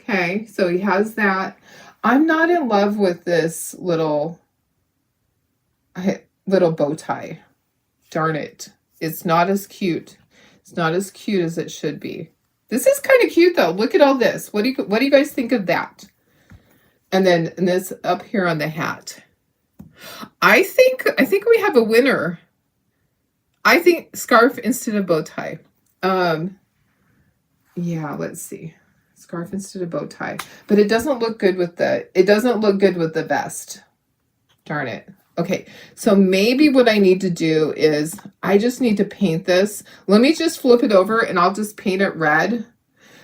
Okay, so he has that. I'm not in love with this little bow tie. Darn it. It's not as cute. It's not as cute as it should be. This is kind of cute though. Look at all this. What do you guys think of that? And then this up here on the hat. I think we have a winner. I think scarf instead of bow tie. Yeah, let's see. Scarf instead of bow tie. But it doesn't look good with the vest. Darn it. Okay, so maybe what I need to do is I just need to paint this. Let me just flip it over and I'll just paint it red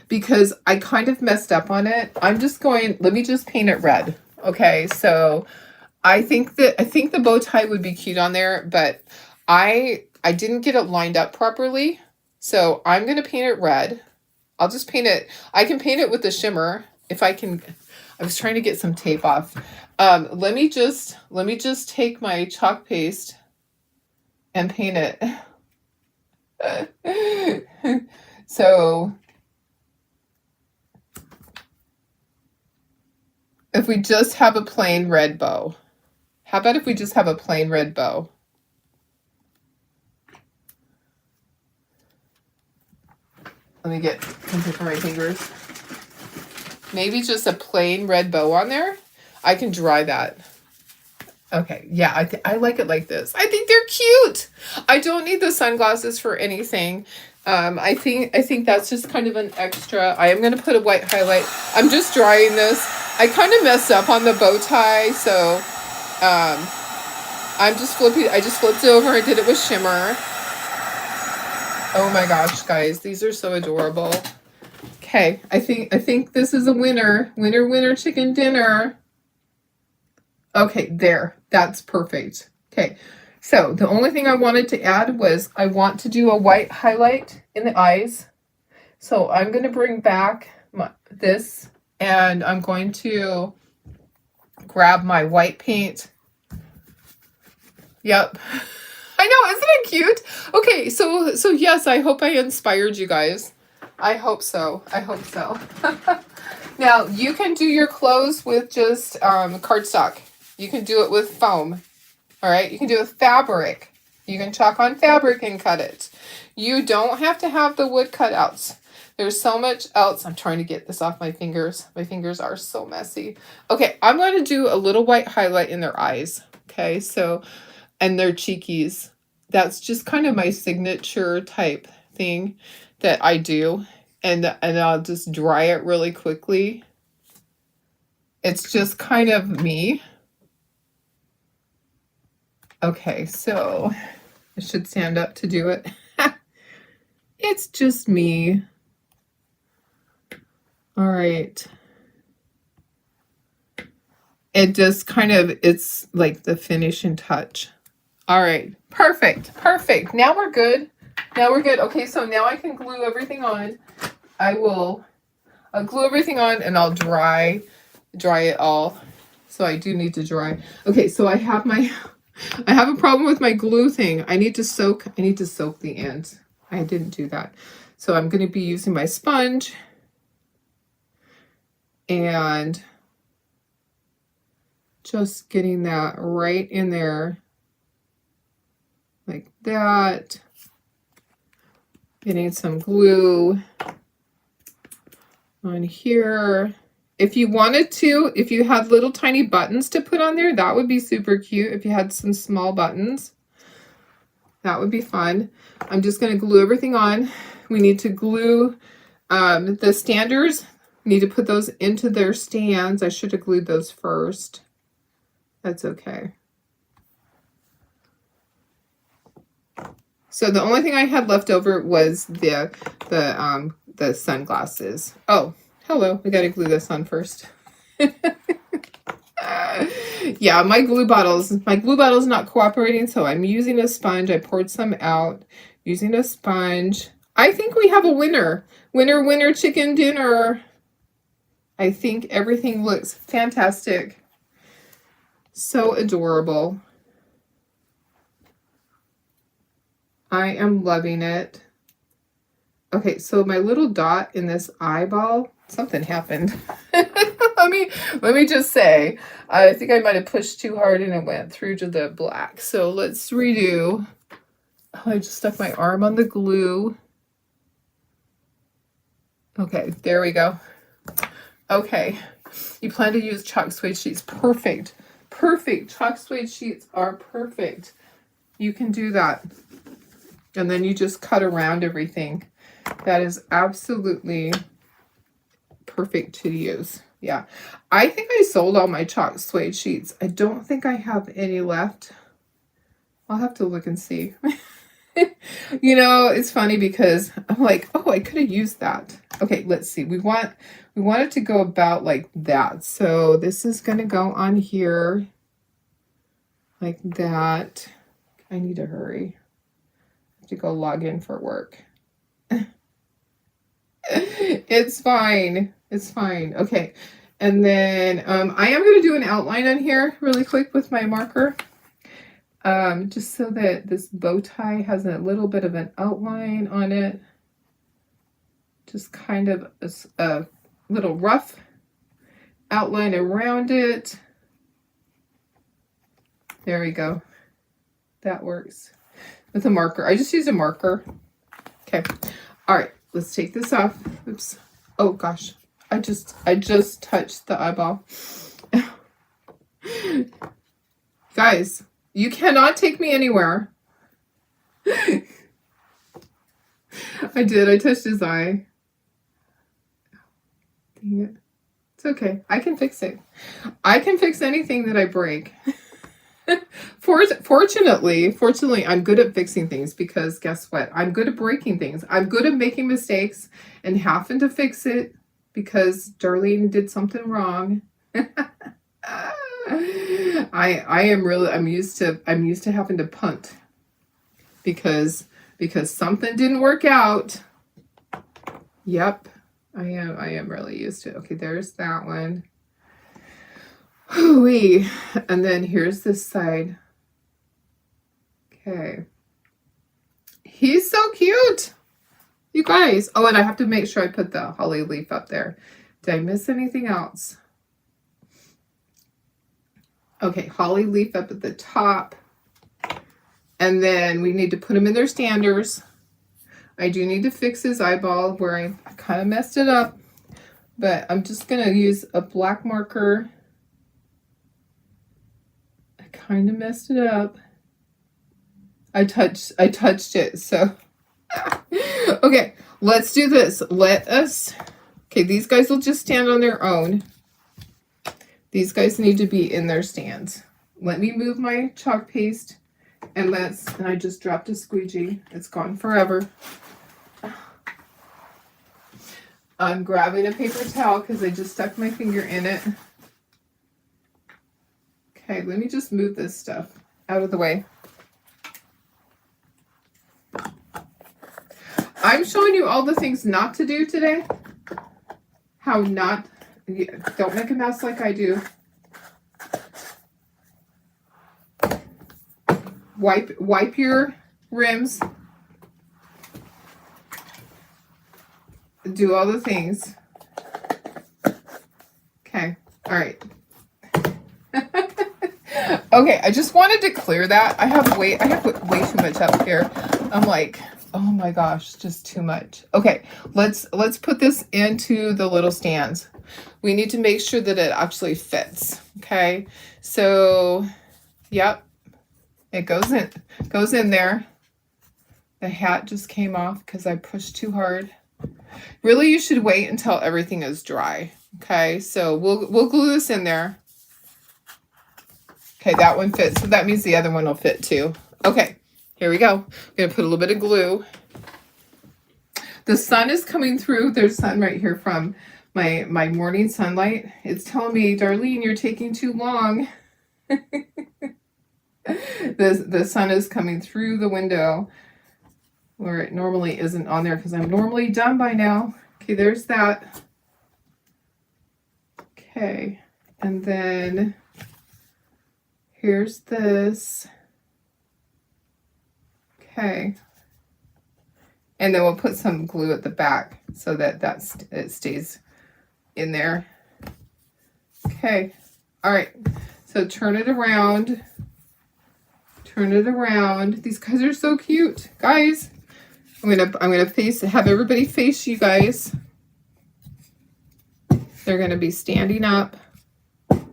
because I kind of messed up on it. Let me just paint it red. Okay, so I think the bow tie would be cute on there, but I didn't get it lined up properly. So I'm going to paint it red. I'll just paint it. I can paint it with the shimmer if I can. I was trying to get some tape off. Let me just take my chalk paste and paint it. So if we just have a plain red bow. How about if we just have a plain red bow? Let me get something for my fingers. Maybe just a plain red bow on there. I can dry that. Okay, yeah, I like it like this. I think they're cute. I don't need the sunglasses for anything. I think that's just kind of an extra. I am going to put a white highlight. I'm just drying this. I kind of messed up on the bow tie, so I just flipped it over and did it with shimmer. Oh my gosh, guys, these are so adorable. Okay, I think this is a winner. Winner, chicken dinner. Okay, there. That's perfect. Okay, so the only thing I wanted to add was I want to do a white highlight in the eyes. So I'm going to bring back this and I'm going to grab my white paint. Yep. I know, isn't it cute? Okay, so yes, I hope I inspired you guys. I hope so. Now, you can do your clothes with just cardstock. You can do it with foam. All right, you can do it with fabric. You can chalk on fabric and cut it. You don't have to have the wood cutouts. There's so much else. I'm trying to get this off my fingers. My fingers are so messy. Okay, I'm going to do a little white highlight in their eyes. Okay, so, and their cheekies. That's just kind of my signature type thing that I do. And I'll just dry it really quickly. It's just kind of me. Okay, so I should stand up to do it. It's just me. All right. It just kind of, it's like the finishing touch. All right, perfect, perfect. Now we're good. Now we're good. Okay, so now I can glue everything on. I'll glue everything on and I'll dry it all. So I do need to dry. Okay, so I have a problem with my glue thing. I need to soak the ends. I didn't do that. So I'm going to be using my sponge and just getting that right in there like that. Getting some glue on here. If you wanted to, if you had little tiny buttons to put on there, that would be super cute. If you had some small buttons, that would be fun. I'm just going to glue everything on. We need to glue the standers. We need to put those into their stands. I should have glued those first. That's okay. So the only thing I had left over was the sunglasses. Oh, hello. We got to glue this on first. Yeah, my glue bottle's not cooperating, so I'm using a sponge. I poured some out using a sponge. I think we have a winner. Winner, winner, chicken dinner. I think everything looks fantastic. So adorable. I am loving it. Okay, so my little dot in this eyeball, something happened. let me just say, I think I might have pushed too hard and it went through to the black. So let's redo. Oh, I just stuck my arm on the glue. Okay, there we go. Okay, you plan to use chalk suede sheets. Perfect. Perfect. Chalk suede sheets are perfect. You can do that. And then you just cut around everything. That is absolutely perfect to use. Yeah. I think I sold all my chalk suede sheets. I don't think I have any left. I'll have to look and see. You know, it's funny because I'm like, oh, I could have used that. Okay, let's see. We want it to go about like that. So this is going to go on here like that. I need to hurry. To go log in for work. It's fine. It's fine. Okay. And then I am going to do an outline on here really quick with my marker. Just so that this bow tie has a little bit of an outline on it. Just kind of a little rough outline around it. There we go. That works. With a marker. I just use a marker. Okay. All right. Let's take this off. Oops. Oh gosh. I just touched the eyeball. Guys, you cannot take me anywhere. I did. I touched his eye. Dang it. It's okay. I can fix it. I can fix anything that I break. Fortunately, I'm good at fixing things because guess what? I'm good at breaking things. I'm good at making mistakes and having to fix it because Darlene did something wrong. I'm used to having to punt because something didn't work out. Yep. I am really used to it. Okay, there's that one. Hoo-wee. And then here's this side. Okay. He's so cute. You guys. Oh, and I have to make sure I put the holly leaf up there Did I miss anything else? Okay, holly leaf up at the top. And then we need to put them in their standers. I do need to fix his eyeball where I kind of messed it up. But I'm just going to use a black marker. I kind of messed it up. I touched it, so. Okay, let's do this. Okay, these guys will just stand on their own. These guys need to be in their stands. Let me move my chalk paste. And I just dropped a squeegee. It's gone forever. I'm grabbing a paper towel because I just stuck my finger in it. Okay, let me just move this stuff out of the way. I'm showing you all the things not to do today. Don't make a mess like I do. Wipe your rims. Do all the things. Okay. All right. Okay, I just wanted to clear that. I have way too much up here. I'm like, oh my gosh, just too much. Okay, let's put this into the little stands. We need to make sure that it actually fits. Okay. So, yep. It goes in there. The hat just came off because I pushed too hard. Really, you should wait until everything is dry. Okay, so we'll glue this in there. Okay, that one fits, so that means the other one will fit too. Okay, here we go. I'm gonna put a little bit of glue. The sun is coming through. There's sun right here from my morning sunlight. It's telling me, Darlene, you're taking too long. The sun is coming through the window where it normally isn't on there because I'm normally done by now. Okay, there's that. Okay, and then here's this. Okay, and then we'll put some glue at the back so that it stays in there. Okay, all right, so turn it around. Turn it around. These guys are so cute, guys. I'm gonna have everybody face you guys. They're gonna be standing up. I'm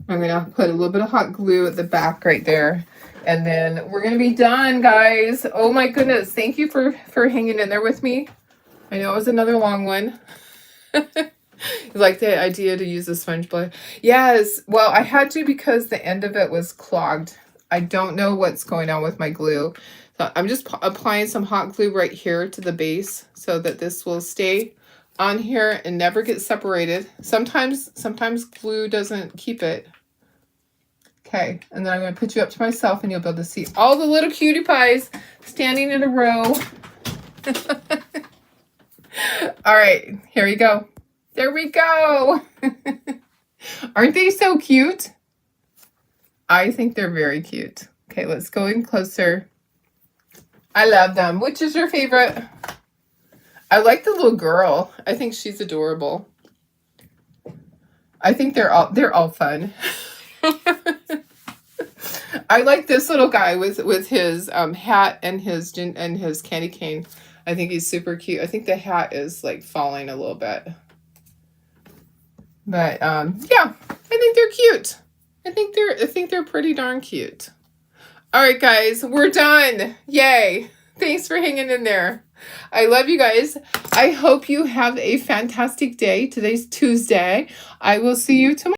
gonna put a little bit of hot glue at the back right there, and then we're gonna be done, guys. Oh my goodness! Thank you for hanging in there with me. I know it was another long one. You like the idea to use a sponge blade? Yes. Well, I had to because the end of it was clogged. I don't know what's going on with my glue. So I'm just applying some hot glue right here to the base so that this will stay on here and never get separated. Sometimes glue doesn't keep it. Okay, and then I'm going to put you up to myself and you'll be able to see all the little cutie pies standing in a row. All right, here we go. There we go. Aren't they so cute? I think they're very cute. Okay, let's go in closer. I love them. Which is your favorite? I like the little girl. I think she's adorable. I think they're all fun. I like this little guy with his hat and his candy cane. I think he's super cute. I think the hat is like falling a little bit. But yeah, I think they're cute. I think they're pretty darn cute. All right, guys, we're done. Yay. Thanks for hanging in there. I love you guys. I hope you have a fantastic day. Today's Tuesday. I will see you tomorrow.